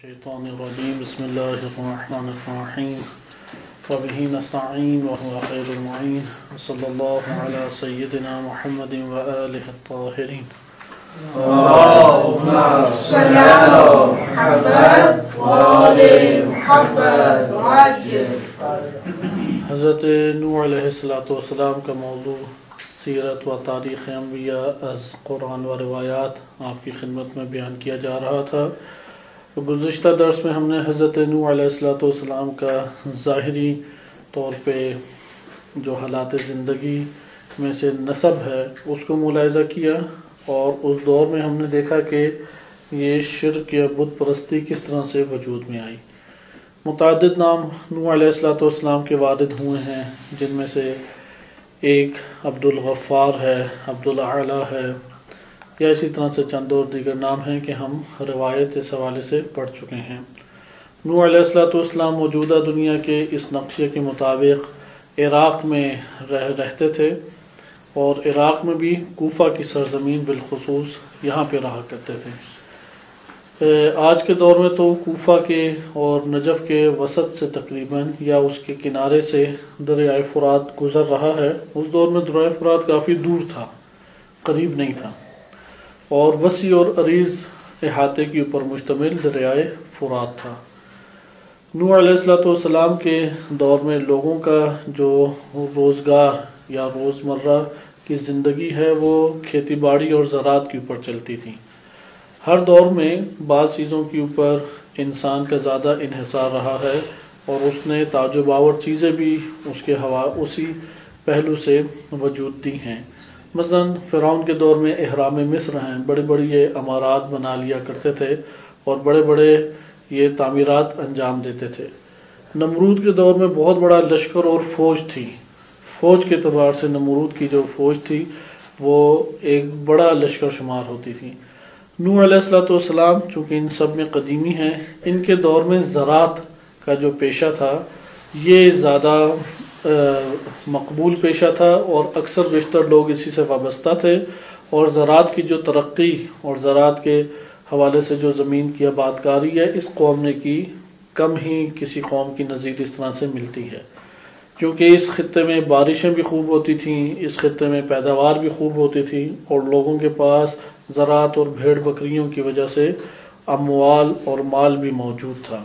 الشیطان الرجیم بسم اللہ الرحمن الرحیم وبہ نستعین وهو خیر المعین صلی اللہ علی سیدنا محمد وآلہ الطاہرین اللہم صل علی محمد وآل محمد وعجل. حضرت نوح علیہ السلام کا موضوع سیرت و تاریخ انبیاء از قرآن و روایات آپ کی خدمت میں بیان کیا جا رہا تھا. تو گزشتہ درس میں ہم نے حضرت نوح علیہ السلام کا ظاہری طور پہ جو حالات زندگی میں سے نسب ہے اس کو ملاحظہ کیا، اور اس دور میں ہم نے دیکھا کہ یہ شرک یا بت پرستی کس طرح سے وجود میں آئی. متعدد نام نوح علیہ السلام کے والد ہوئے ہیں، جن میں سے ایک عبد الغفار ہے، عبد الاعلی ہے، یا اسی طرح سے چند اور دیگر نام ہیں کہ ہم روایت اس حوالے سے پڑھ چکے ہیں. نوح علیہ السلام موجودہ دنیا کے اس نقشے کے مطابق عراق میں رہتے تھے، اور عراق میں بھی کوفہ کی سرزمین بالخصوص یہاں پہ رہا کرتے تھے. آج کے دور میں تو کوفہ کے اور نجف کے وسط سے تقریباً یا اس کے کنارے سے دریائے فرات گزر رہا ہے. اس دور میں دریائے فرات کافی دور تھا، قریب نہیں تھا، اور وسیع اور عریض احاطے کے اوپر مشتمل دریائے فرات تھا. نوح علیہ السلام کے دور میں لوگوں کا جو روزگار یا روزمرہ کی زندگی ہے وہ کھیتی باڑی اور زراعت کے اوپر چلتی تھی. ہر دور میں بعض چیزوں کے اوپر انسان کا زیادہ انحصار رہا ہے، اور اس نے تاج و باور چیزیں بھی اسی پہلو سے وجود دی ہیں. مثلا فرعون کے دور میں احرام مصر ہیں، بڑے بڑے یہ عمارات بنا لیا کرتے تھے اور بڑے بڑے یہ تعمیرات انجام دیتے تھے. نمرود کے دور میں بہت بڑا لشکر اور فوج تھی. فوج کے اعتبار سے نمرود کی جو فوج تھی وہ ایک بڑا لشکر شمار ہوتی تھی. نوح علیہ السلام چونکہ ان سب میں قدیمی ہیں، ان کے دور میں زراعت کا جو پیشہ تھا یہ زیادہ مقبول پیشہ تھا، اور اکثر بیشتر لوگ اسی سے وابستہ تھے. اور زراعت کی جو ترقی اور زراعت کے حوالے سے جو زمین کی آباد کاری ہے، اس قوم نے کی کم ہی کسی قوم کی نظیر اس طرح سے ملتی ہے، کیونکہ اس خطے میں بارشیں بھی خوب ہوتی تھیں، اس خطے میں پیداوار بھی خوب ہوتی تھی، اور لوگوں کے پاس زراعت اور بھیڑ بکریوں کی وجہ سے اموال اور مال بھی موجود تھا.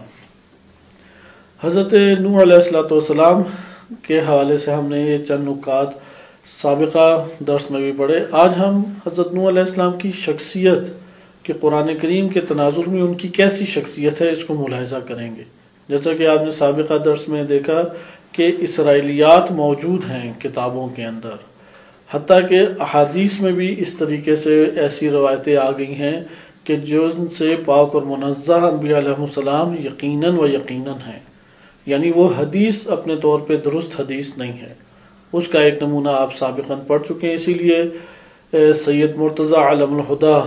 حضرت نوح علیہ السلام کے حوالے سے ہم نے یہ چند نکات سابقہ درس میں بھی پڑھے. آج ہم حضرت نوح علیہ السلام کی شخصیت کہ قرآن کریم کے تناظر میں ان کی کیسی شخصیت ہے اس کو ملاحظہ کریں گے. جیسا کہ آپ نے سابقہ درس میں دیکھا کہ اسرائیلیات موجود ہیں کتابوں کے اندر، حتیٰ کہ احادیث میں بھی اس طریقے سے ایسی روایتیں آ گئی ہیں کہ جن سے پاک اور منزہ انبیاء علیہ السلام یقیناً و یقیناً ہیں، یعنی وہ حدیث اپنے طور پہ درست حدیث نہیں ہے. اس کا ایک نمونہ آپ سابقاً پڑھ چکے ہیں. اسی لیے سید مرتضیٰ علم الہدا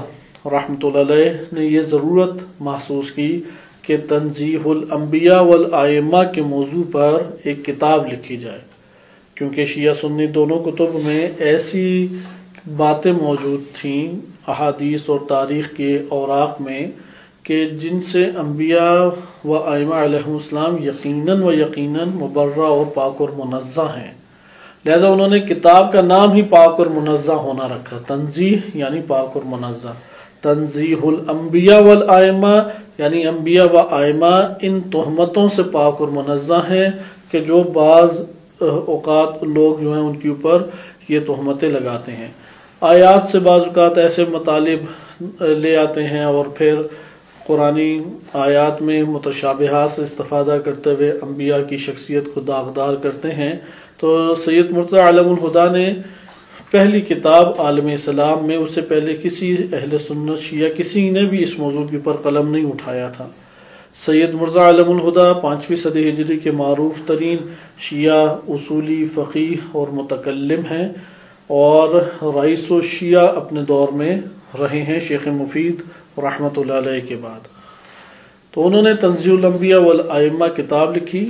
رحمۃ اللہ علیہ نے یہ ضرورت محسوس کی کہ تنزیہ الانبیاء والائمہ کے موضوع پر ایک کتاب لکھی جائے، کیونکہ شیعہ سنی دونوں کتب میں ایسی باتیں موجود تھیں احادیث اور تاریخ کے اوراق میں کہ جن سے انبیاء و ائمہ علیہ السلام یقیناً و یقیناً مبرہ اور پاک اور منزہ ہیں. لہذا انہوں نے کتاب کا نام ہی پاک اور منزہ ہونا رکھا. تنزیہ یعنی پاک اور منزہ، تنزیہ الانبیاء والائمہ یعنی انبیاء و ائمہ ان تہمتوں سے پاک اور منزہ ہیں کہ جو بعض اوقات لوگ جو ہیں ان کے اوپر یہ تہمتیں لگاتے ہیں. آیات سے بعض اوقات ایسے مطالب لے آتے ہیں اور پھر قرآنی آیات میں متشابہات سے استفادہ کرتے ہوئے انبیاء کی شخصیت کو داغدار کرتے ہیں. تو سید مرتضیٰ علم الہدا نے پہلی کتاب عالم اسلام میں، اس سے پہلے کسی اہل سنت شیعہ کسی نے بھی اس موضوع کے اوپر قلم نہیں اٹھایا تھا. سید مرتضیٰ علم الہدا 5ویں صدی ہجری کے معروف ترین شیعہ اصولی فقیہ اور متکلم ہیں، اور رئیس الشیعہ اپنے دور میں رہے ہیں شیخ مفید رحمۃ اللہ علیہ کے بعد. تو انہوں نے تنزیہ الانبیاء والائمہ کتاب لکھی.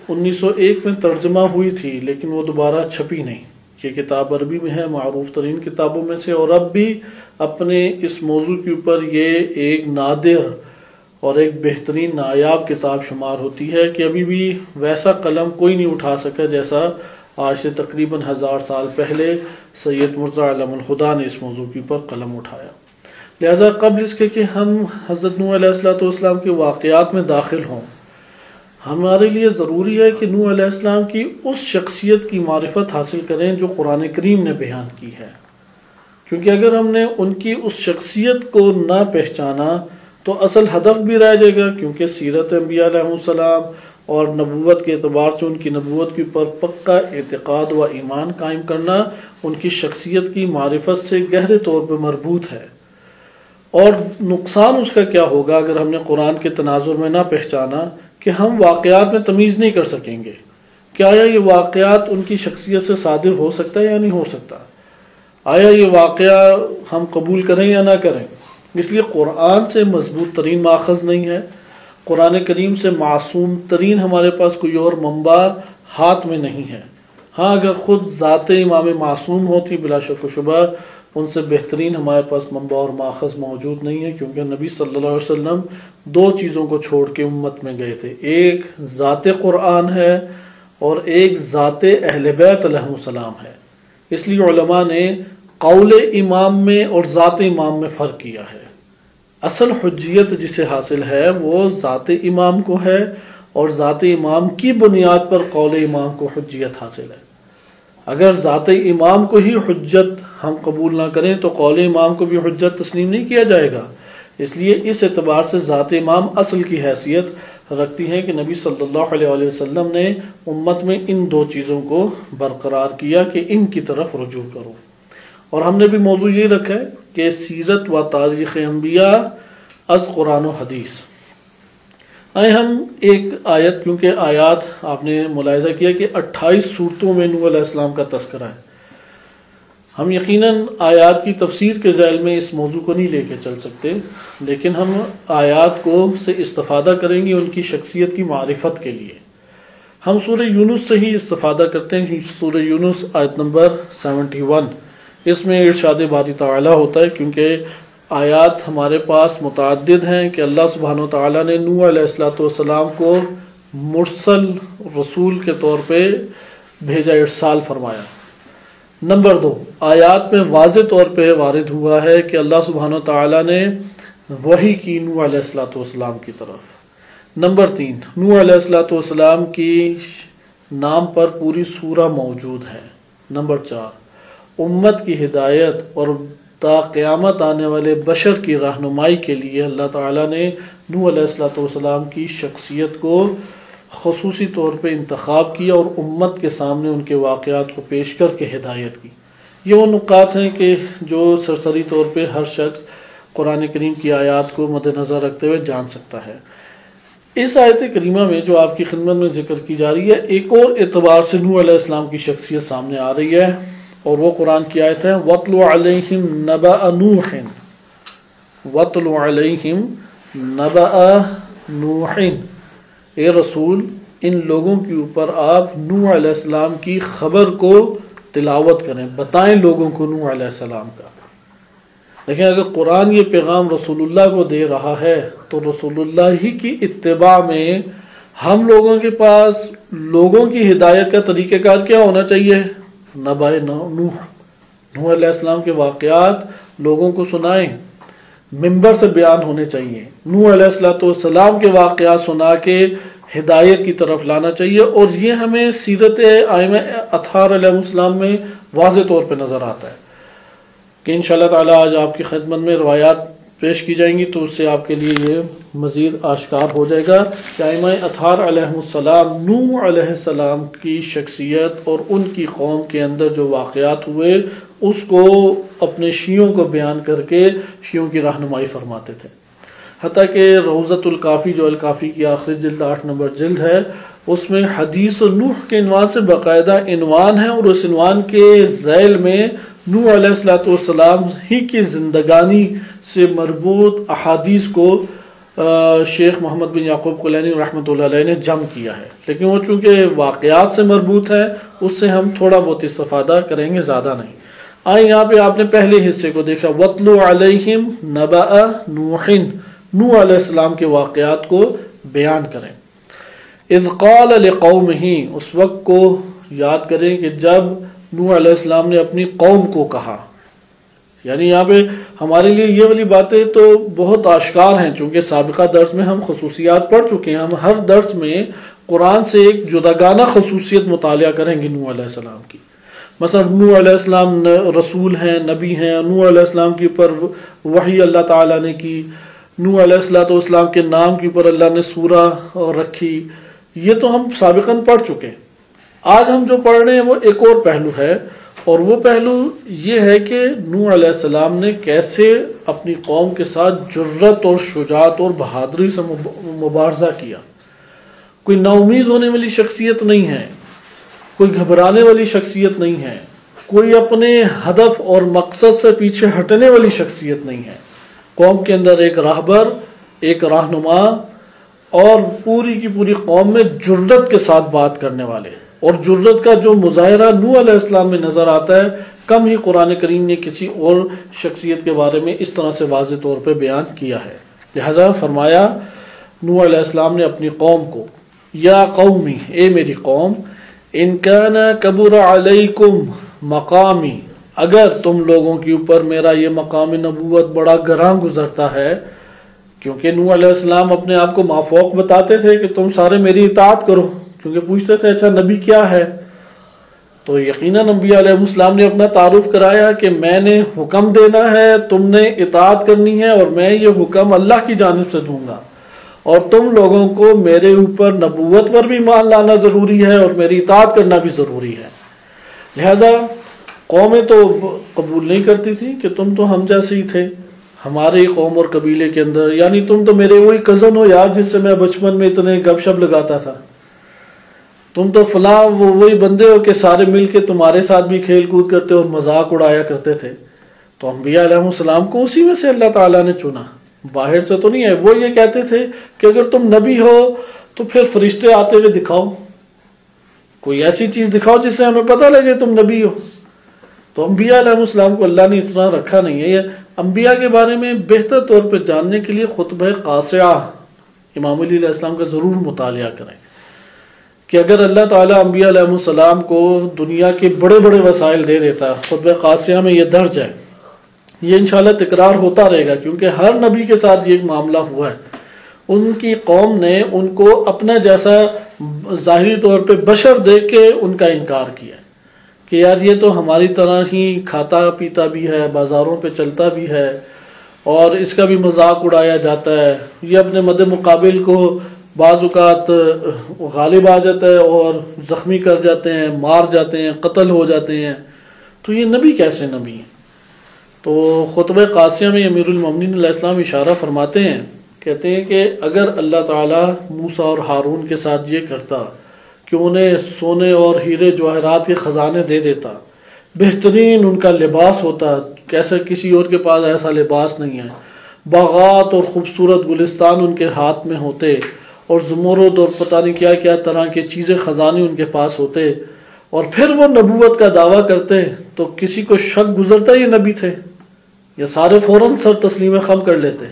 1901 میں ترجمہ ہوئی تھی لیکن وہ دوبارہ چھپی نہیں. یہ کتاب عربی میں ہے، معروف ترین کتابوں میں سے، اور اب بھی اپنے اس موضوع کے اوپر یہ ایک نادر اور ایک بہترین نایاب کتاب شمار ہوتی ہے کہ ابھی بھی ویسا قلم کوئی نہیں اٹھا سکا جیسا آج سے تقریباً 1000 سال پہلے سید مرزا علم الہدا نے اس موضوع کے اوپر قلم اٹھایا۔ لہذا قبل اس کے کہ ہم حضرت نوح علیہ السلام کے واقعات میں داخل ہوں، ہمارے لیے ضروری ہے کہ نوح علیہ السلام کی اس شخصیت کی معرفت حاصل کریں جو قرآن کریم نے بیان کی ہے، کیونکہ اگر ہم نے ان کی اس شخصیت کو نہ پہچانا تو اصل ہدف بھی رہ جائے گا، کیونکہ سیرت انبیاء علیہ السلام اور نبوت کے اعتبار سے ان کی نبوت کے اوپر پکا اعتقاد و ایمان قائم کرنا ان کی شخصیت کی معرفت سے گہرے طور پہ مربوط ہے۔ اور نقصان اس کا کیا ہوگا اگر ہم نے قرآن کے تناظر میں نہ پہچانا کہ ہم واقعات میں تمیز نہیں کر سکیں گے کہ آیا یہ واقعات ان کی شخصیت سے صادر ہو سکتا ہے یا نہیں ہو سکتا، آیا یہ واقعہ ہم قبول کریں یا نہ کریں۔ اس لیے قرآن سے مضبوط ترین ماخذ نہیں ہے، قرآن کریم سے معصوم ترین ہمارے پاس کوئی اور منبع ہاتھ میں نہیں ہے۔ ہاں اگر خود ذات امام معصوم ہوتی بلا شک و شبہ ان سے بہترین ہمارے پاس منبع اور ماخذ موجود نہیں ہے، کیونکہ نبی صلی اللہ علیہ وسلم 2 چیزوں کو چھوڑ کے امت میں گئے تھے، ایک ذات قرآن ہے اور ایک ذات اہل بیت علیہ السلام ہے۔ اس لیے علماء نے قول امام میں اور ذات امام میں فرق کیا ہے۔ اصل حجیت جسے حاصل ہے وہ ذات امام کو ہے، اور ذات امام کی بنیاد پر قول امام کو حجیت حاصل ہے۔ اگر ذات امام کو ہی حجت ہم قبول نہ کریں تو قول امام کو بھی حجت تسلیم نہیں کیا جائے گا۔ اس لیے اس اعتبار سے ذات امام اصل کی حیثیت رکھتی ہے کہ نبی صلی اللہ علیہ وسلم نے امت میں ان 2 چیزوں کو برقرار کیا کہ ان کی طرف رجوع کرو۔ اور ہم نے بھی موضوع یہ رکھا ہے کہ سیرت و تاریخ انبیاء از قرآن و حدیث۔ آئے ہم ایک آیت، کیونکہ آیات آپ نے ملاحظہ کیا کہ 28 صورتوں میں نوح علیہ السلام کا تذکرہ ہے، ہم یقیناً آیات کی تفسیر کے ذیل میں اس موضوع کو نہیں لے کے چل سکتے، لیکن ہم آیات کو سے استفادہ کریں گے ان کی شخصیت کی معرفت کے لیے۔ ہم سورہ یونس سے ہی استفادہ کرتے ہیں، سورہ یونس آیت نمبر 71، اس میں ارشاد باری تعالیٰ ہوتا ہے، کیونکہ آیات ہمارے پاس متعدد ہیں کہ اللہ سبحانہ و تعالیٰ نے نوح علیہ السلام کو مرسل رسول کے طور پہ بھیجا، ارسال فرمایا۔ نمبر 2، آیات میں واضح طور پہ وارد ہوا ہے کہ اللہ سبحانہ و تعالیٰ نے وحی کی نوح علیہ السلام کی طرف۔ نمبر 3، نوح علیہ السلام کی نام پر پوری سورہ موجود ہے۔ نمبر 4، امت کی ہدایت اور تا قیامت آنے والے بشر کی رہنمائی کے لیے اللہ تعالیٰ نے نوح علیہ السلام کی شخصیت کو خصوصی طور پہ انتخاب کیا اور امت کے سامنے ان کے واقعات کو پیش کر کے ہدایت کی۔ یہ وہ نکات ہیں کہ جو سرسری طور پہ ہر شخص قرآن کریم کی آیات کو مد نظر رکھتے ہوئے جان سکتا ہے۔ اس آیت کریمہ میں جو آپ کی خدمت میں ذکر کی جا رہی ہے، ایک اور اعتبار سے نوح علیہ السلام کی شخصیت سامنے آ رہی ہے، اور وہ قرآن کی آیت ہے وَاتْلُ عَلَيْهِمْ نَبَأَ نُوحٍ وَاتْلُ عَلَيْهِمْ نَبَأَ نُوحٍ۔ اے رسول ان لوگوں کے اوپر آپ نوح علیہ السلام کی خبر کو تلاوت کریں، بتائیں لوگوں کو نوح علیہ السلام کا۔ لیکن اگر قرآن یہ پیغام رسول اللہ کو دے رہا ہے تو رسول اللہ ہی کی اتباع میں ہم لوگوں کے پاس لوگوں کی ہدایت کا طریقہ کار کیا ہونا چاہیے؟ نبأ نوح علیہ السلام کے واقعات لوگوں کو سنائیں، منبر سے بیان ہونے چاہیے، نوح علیہ السلام کے واقعات سنا کے ہدایت کی طرف لانا چاہیے۔ اور یہ ہمیں سیرت ائمہ اطہار علیہ السلام میں واضح طور پہ نظر آتا ہے کہ انشاءاللہ تعالی آج آپ کی خدمت میں روایات پیش کی جائیں گی تو اس سے آپ کے لیے یہ مزید آشکار ہو جائے گا کہ ائمہ اطہار علیہ السلام نوح علیہ السلام کی شخصیت اور ان کی قوم کے اندر جو واقعات ہوئے اس کو اپنے شیعوں کو بیان کر کے شیعوں کی رہنمائی فرماتے تھے۔ حتیٰ کہ روضۃ الکافی جو الکافی کی آخری جلد 8 نمبر جلد ہے، اس میں حدیث نوح کے عنوان سے باقاعدہ عنوان ہے، اور اس عنوان کے ذیل میں نوح علیہ السلام ہی کی زندگانی سے مربوط احادیث کو شیخ محمد بن یعقوب کلینی رحمۃ اللہ علیہ نے جمع کیا ہے، لیکن وہ چونکہ واقعات سے مربوط ہے اس سے ہم تھوڑا بہت استفادہ کریں گے، زیادہ نہیں۔ آئیں یہاں پہ آپ نے پہلے حصے کو دیکھا وَاتْلُ عَلَيْهِمْ نَبَأَ نُوحٍ، نوح علیہ السلام کے واقعات کو بیان کریں۔ اذ قال لقومہ، اس وقت کو یاد کریں کہ جب نوح علیہ السلام نے اپنی قوم کو کہا، یعنی یہاں پہ ہمارے لیے یہ والی باتیں تو بہت آشکار ہیں، چونکہ سابقہ درس میں ہم خصوصیات پڑھ چکے ہیں۔ ہم ہر درس میں قرآن سے ایک جداگانہ خصوصیت مطالعہ کریں گے نوح علیہ السلام کی۔ مثلا نوح علیہ السلام رسول ہیں، نبی ہیں، نوح علیہ السلام کے اوپر وحی اللہ تعالیٰ نے کی، نوح علیہ السلام کے نام کے اوپر اللہ نے سورہ رکھی، یہ تو ہم سابقاً پڑھ چکے ہیں۔ آج ہم جو پڑھ رہے ہیں وہ ایک اور پہلو ہے، اور وہ پہلو یہ ہے کہ نوح علیہ السلام نے کیسے اپنی قوم کے ساتھ جرت اور شجاعت اور بہادری سے مبارزہ کیا۔ کوئی نا امید ہونے والی شخصیت نہیں ہے، کوئی گھبرانے والی شخصیت نہیں ہے، کوئی اپنے ہدف اور مقصد سے پیچھے ہٹنے والی شخصیت نہیں ہے۔ قوم کے اندر ایک راہبر، ایک رہنما، اور پوری کی پوری قوم میں جرت کے ساتھ بات کرنے والے، اور جرت کا جو مظاہرہ نوح علیہ السلام میں نظر آتا ہے، کم ہی قرآن کریم نے کسی اور شخصیت کے بارے میں اس طرح سے واضح طور پہ بیان کیا ہے۔ لہذا فرمایا نوح علیہ السلام نے اپنی قوم کو، یا قومی، اے میری قوم، ان کان کبر علیکم مقامی، اگر تم لوگوں کے اوپر میرا یہ مقام نبوت بڑا گراں گزرتا ہے، کیونکہ نوح علیہ السلام اپنے آپ کو مافوق بتاتے تھے کہ تم سارے میری اطاعت کرو، کیونکہ پوچھتے تھے اچھا نبی کیا ہے، تو یقیناً انبیاء علیہ السلام نے اپنا تعارف کرایا کہ میں نے حکم دینا ہے، تم نے اطاعت کرنی ہے، اور میں یہ حکم اللہ کی جانب سے دوں گا، اور تم لوگوں کو میرے اوپر نبوت پر بھی ایمان لانا ضروری ہے اور میری اطاعت کرنا بھی ضروری ہے۔ لہذا قومیں تو قبول نہیں کرتی تھی کہ تم تو ہم جیسے ہی تھے ہمارے قوم اور قبیلے کے اندر، یعنی تم تو میرے وہی کزن ہو یار جس سے میں بچپن میں اتنے گپ شپ لگاتا تھا، تم تو فلاں وہی بندے ہو کہ سارے مل کے تمہارے ساتھ بھی کھیل کود کرتے اور مذاق اڑایا کرتے تھے۔ تو انبیاء علیہ السلام کو اسی میں سے اللہ تعالیٰ نے چنا، باہر سے تو نہیں ہے۔ وہ یہ کہتے تھے کہ اگر تم نبی ہو تو پھر فرشتے آتے ہوئے دکھاؤ، کوئی ایسی چیز دکھاؤ جس سے ہمیں پتہ لگے تم نبی ہو۔ تو انبیاء علیہ السلام کو اللہ نے اس طرح رکھا نہیں ہے۔ یہ انبیاء کے بارے میں بہتر طور پہ جاننے کے لیے خطبہ قاصعہ امام علی علیہ السلام کا ضرور مطالعہ کریں، کہ اگر اللہ تعالیٰ انبیاء علیہ السلام کو دنیا کے بڑے بڑے وسائل دے دیتا ہے، خطبہ قاصعہ میں یہ درج ہے، یہ انشاءاللہ تکرار ہوتا رہے گا، کیونکہ ہر نبی کے ساتھ یہ ایک معاملہ ہوا ہے۔ ان کی قوم نے ان کو اپنا جیسا ظاہری طور پہ بشر دیکھ کے ان کا انکار کیا کہ یار یہ تو ہماری طرح ہی کھاتا پیتا بھی ہے، بازاروں پہ چلتا بھی ہے، اور اس کا بھی مذاق اڑایا جاتا ہے، یہ اپنے مد مقابل کو بعض اوقات غالب آ جاتا ہے اور زخمی کر جاتے ہیں، مار جاتے ہیں، قتل ہو جاتے ہیں، تو یہ نبی کیسے نبی ہیں؟ تو خطبہ قاصعہ میں امیر المومنین علیہ السلام اشارہ فرماتے ہیں، کہتے ہیں کہ اگر اللہ تعالیٰ موسیٰ اور ہارون کے ساتھ یہ کرتا کہ انہیں سونے اور ہیرے جواہرات کے خزانے دے دیتا، بہترین ان کا لباس ہوتا، کیسے کسی اور کے پاس ایسا لباس نہیں ہے، باغات اور خوبصورت گلستان ان کے ہاتھ میں ہوتے، اور زمرد اور پتہ نہیں کیا کیا طرح کے چیزیں خزانے ان کے پاس ہوتے، اور پھر وہ نبوت کا دعویٰ کرتے، تو کسی کو شک گزرتا یہ نبی تھے، یا سارے فوراً سر تسلیم خم کر لیتے؟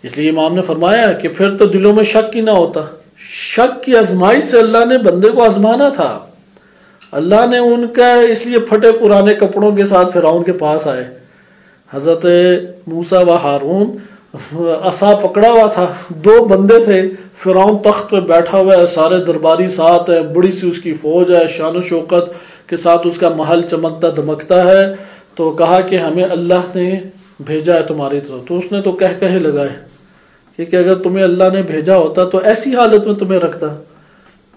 اس لیے امام نے فرمایا کہ پھر تو دلوں میں شک ہی نہ ہوتا۔ شک کی آزمائش سے اللہ نے بندے کو آزمانا تھا۔ اللہ نے ان کا اس لیے پھٹے پرانے کپڑوں کے ساتھ فرعون کے پاس آئے۔ حضرت موسیٰ و ہارون عصا پکڑا ہوا تھا، دو بندے تھے، فرعون تخت پہ بیٹھا ہوا ہے، سارے درباری ساتھ ہے، بڑی سی اس کی فوج ہے، شان و شوکت کے ساتھ اس کا محل چمکتا دمکتا ہے، تو کہا کہ ہمیں اللہ نے بھیجا ہے تمہاری طرف۔ تو اس نے تو کہے لگائے کہ اگر تمہیں اللہ نے بھیجا ہوتا تو ایسی حالت میں تمہیں رکھتا؟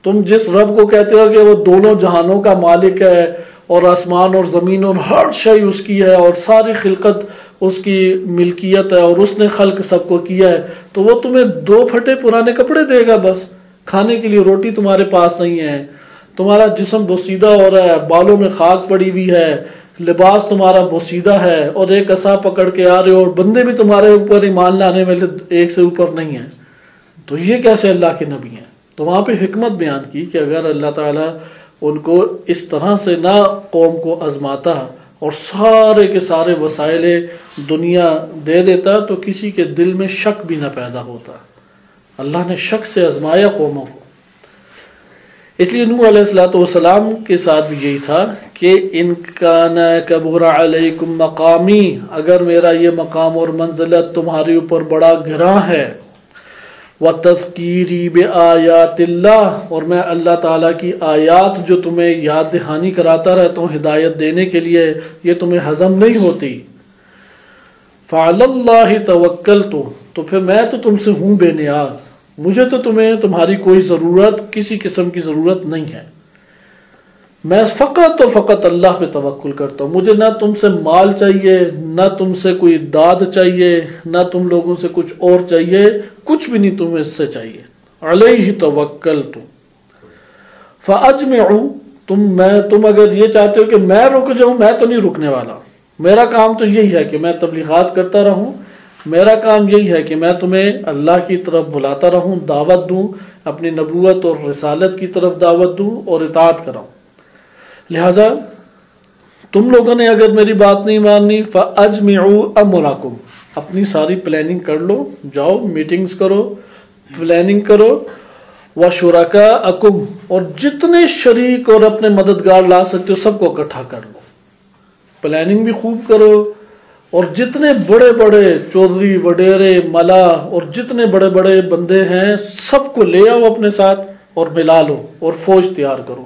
تم جس رب کو کہتے ہو کہ وہ دونوں جہانوں کا مالک ہے، اور آسمان اور زمین اور ہر شے اس کی ہے، اور ساری خلقت اس کی ملکیت ہے، اور اس نے خلق سب کو کیا ہے، تو وہ تمہیں دو پھٹے پرانے کپڑے دے گا بس؟ کھانے کے لیے روٹی تمہارے پاس نہیں ہے، تمہارا جسم بوسیدہ ہو رہا ہے، بالوں میں خاک پڑی ہوئی ہے، لباس تمہارا بوسیدہ ہے، اور ایک عصا پکڑ کے آ رہے ہو، اور بندے بھی تمہارے اوپر ایمان لانے والے ایک سے اوپر نہیں ہیں، تو یہ کیسے اللہ کے نبی ہیں؟ تو وہاں پہ حکمت بیان کی کہ اگر اللہ تعالیٰ ان کو اس طرح سے نہ قوم کو آزماتا اور سارے کے سارے وسائل دنیا دے دیتا تو کسی کے دل میں شک بھی نہ پیدا ہوتا۔ اللہ نے شک سے آزمایا قوموں کو۔ اس لیے نوح علیہ السلام کے ساتھ بھی یہی تھا کہ ان کان کبر علیکم مقامی، اگر میرا یہ مقام اور منزلت تمہارے اوپر بڑا گراں ہے، وَتَذْكِيرِي بِآيَاتِ اللَّهِ، اور میں اللہ تعالیٰ کی آیات جو تمہیں یاد دہانی کراتا رہتا ہوں ہدایت دینے کے لیے، یہ تمہیں ہضم نہیں ہوتی، فَعَلَى اللَّهِ تَوَكَّلْتُ، تو پھر میں تو تم سے ہوں بے نیاز، مجھے تو تمہاری کوئی ضرورت، کسی قسم کی ضرورت نہیں ہے، میں فقط اور فقط اللہ پہ توکل کرتا ہوں، مجھے نہ تم سے مال چاہیے، نہ تم سے کوئی داد چاہیے، نہ تم لوگوں سے کچھ اور چاہیے، کچھ بھی نہیں تمہیں اس سے چاہیے، علیہ توکلت، فاجمعوا، تم اگر یہ چاہتے ہو کہ میں رک جاؤں، میں تو نہیں رکنے والا، میرا کام تو یہی ہے کہ میں تبلیغات کرتا رہوں، میرا کام یہی ہے کہ میں تمہیں اللہ کی طرف بلاتا رہوں، دعوت دوں، اپنی نبوت اور رسالت کی طرف دعوت دوں اور اطاعت کراؤں، لہذا تم لوگوں نے اگر میری بات نہیں ماننی، فَأَجْمِعُوا أَمْرَكُمْ، اپنی ساری پلاننگ کر لو، جاؤ میٹنگز کرو، پلاننگ کرو، وَشُرَكَاءَكُمْ، اور جتنے شریک اور اپنے مددگار لا سکتے ہو سب کو اکٹھا کر لو، پلاننگ بھی خوب کرو، اور جتنے بڑے بڑے چودھری وڈیرے ملا اور جتنے بڑے بڑے بندے ہیں سب کو لے آؤ اپنے ساتھ اور ملا لو اور فوج تیار کرو،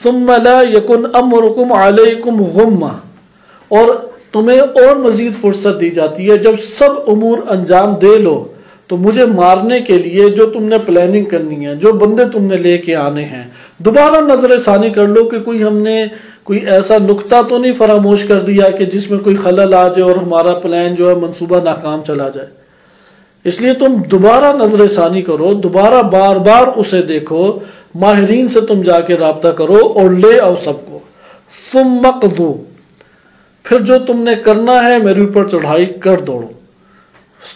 ثم لا یکن امرکم علیکم غمہ، اور تمہیں اور مزید فرصت دی جاتی ہے جب سب امور انجام دے لو تو مجھے مارنے کے لیے جو تم نے پلاننگ کرنی ہے، جو بندے تم نے لے کے آنے ہیں، دوبارہ نظر ثانی کر لو کہ ہم نے کوئی ایسا نقطہ تو نہیں فراموش کر دیا کہ جس میں کوئی خلل آ جائے اور ہمارا پلان جو ہے منصوبہ ناکام چلا جائے، اس لیے تم دوبارہ نظر ثانی کرو، دوبارہ بار بار اسے دیکھو، ماہرین سے تم جا کے رابطہ کرو اور لے آؤ سب کو، ثم اقضوا، پھر جو تم نے کرنا ہے میرے اوپر چڑھائی کر دوڑو،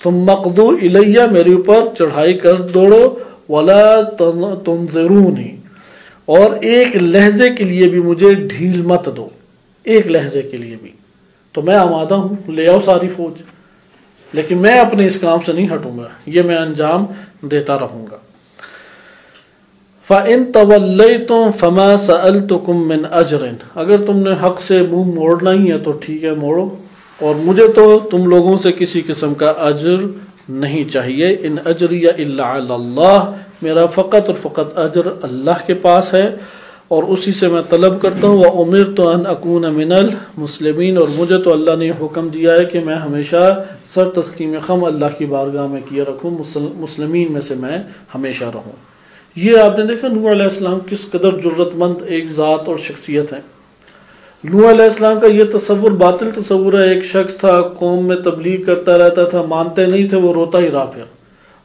ثم اقضوا الیہ، میرے اوپر چڑھائی کر دوڑو، ولا تنظرونی، اور ایک لہجے کے لیے بھی مجھے ڈھیل مت دو، ایک لہجے کے لیے بھی، تو میں آمادہ ہوں، لے آؤ ساری فوج، لیکن میں اپنے اس کام سے نہیں ہٹوں گا، یہ میں انجام دیتا رہوں گا۔ فَإِن تَوَلَّيْتُمْ فَمَا سَأَلْتُكُمْ مِنْ أَجْرٍ، اگر تم نے حق سے منہ موڑنا ہی ہے تو ٹھیک ہے موڑو، اور مجھے تو تم لوگوں سے کسی قسم کا اجر نہیں چاہیے، ان اجریہ الا علی اللہ، میرا فقط اور فقط اجر اللہ کے پاس ہے اور اسی سے میں طلب کرتا ہوں، وَأُمِرْتُ أَنْ أَكُونَ مِنَ الْمُسْلِمِينَ، اور مجھے تو اللہ نے حکم دیا ہے کہ میں ہمیشہ سر تسلیم خم اللہ کی بارگاہ میں کیے رکھوں، مسلمین میں سے میں ہمیشہ رہوں۔ یہ آپ نے دیکھا نوح علیہ السلام کس قدر جرت مند ایک ذات اور شخصیت ہے۔ نوح علیہ السلام کا یہ تصور باطل تصور ہے، ایک شخص تھا قوم میں تبلیغ کرتا رہتا تھا، مانتے نہیں تھے، وہ روتا ہی رہا پھر،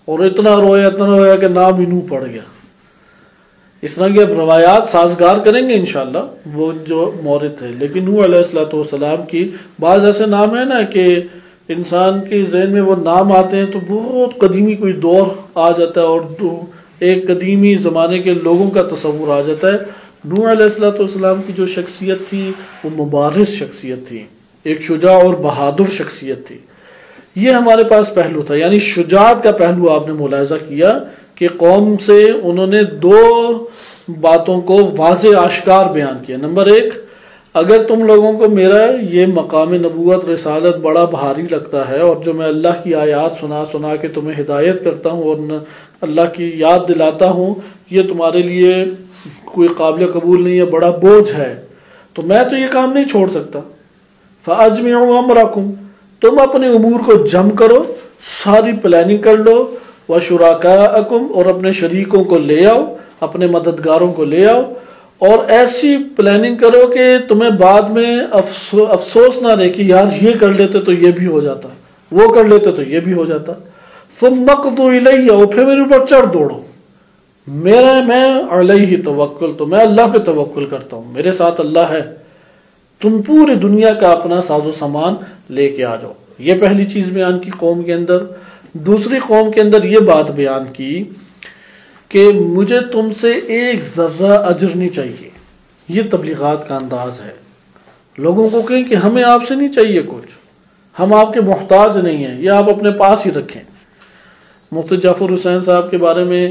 اور اتنا رویا کہ نام ہی نوح پڑ گیا۔ اس طرح کی اب روایات سازگار کریں گے انشاءاللہ وہ جو مورد تھے، لیکن نوح علیہ السلام کی بعض ایسے نام ہیں نا کہ انسان کے ذہن میں وہ نام آتے ہیں تو بہت قدیمی کوئی دور آ جاتا ہے اور ایک قدیمی زمانے کے لوگوں کا تصور آ جاتا ہے۔ نوح علیہ السلام کی جو شخصیت تھی وہ مبارز شخصیت تھی، ایک شجاع اور بہادر شخصیت تھی۔ یہ ہمارے پاس پہلو تھا، یعنی شجاعت کا پہلو آپ نے ملاحظہ کیا کہ قوم سے انہوں نے دو باتوں کو واضح آشکار بیان کیا۔ نمبر ایک، اگر تم لوگوں کو میرا یہ مقام نبوت رسالت بڑا بھاری لگتا ہے اور جو میں اللہ کی آیات سنا کے تمہیں ہدایت کرتا ہوں اور اللہ کی یاد دلاتا ہوں، یہ تمہارے لیے کوئی قابل قبول نہیں ہے، بڑا بوجھ ہے، تو میں تو یہ کام نہیں چھوڑ سکتا۔ فَأَجْمِعُوا أَمْرَكُمْ، تم اپنے امور کو جم کرو، ساری پلاننگ کر لو، وَشُرَكَاءَكُمْ، اور اپنے شریکوں کو لے آؤ، اپنے مددگاروں کو لے آؤ، اور ایسی پلاننگ کرو کہ تمہیں بعد میں افسوس نہ رہے کہ یار یہ کر لیتے تو یہ بھی ہو جاتا، وہ کر لیتے تو یہ بھی ہو جاتا۔ ثُمَّ اقْضُوا إِلَيَّ، اور پھر میرے اوپر چڑھ دوڑو، میں علیہ توکل، تو میں اللہ پہ توکل کرتا ہوں، میرے ساتھ اللہ ہے، تم پوری دنیا کا اپنا ساز و سامان لے کے آ جاؤ۔ یہ پہلی چیز بیان کی قوم کے اندر۔ دوسری قوم کے اندر یہ بات بیان کی کہ مجھے تم سے ایک ذرہ اجر نہیں چاہیے۔ یہ تبلیغات کا انداز ہے، لوگوں کو کہیں کہ ہمیں آپ سے نہیں چاہیے کچھ، ہم آپ کے محتاج نہیں ہیں، یہ آپ اپنے پاس ہی رکھیں۔ مفتی جعفر حسین صاحب کے بارے میں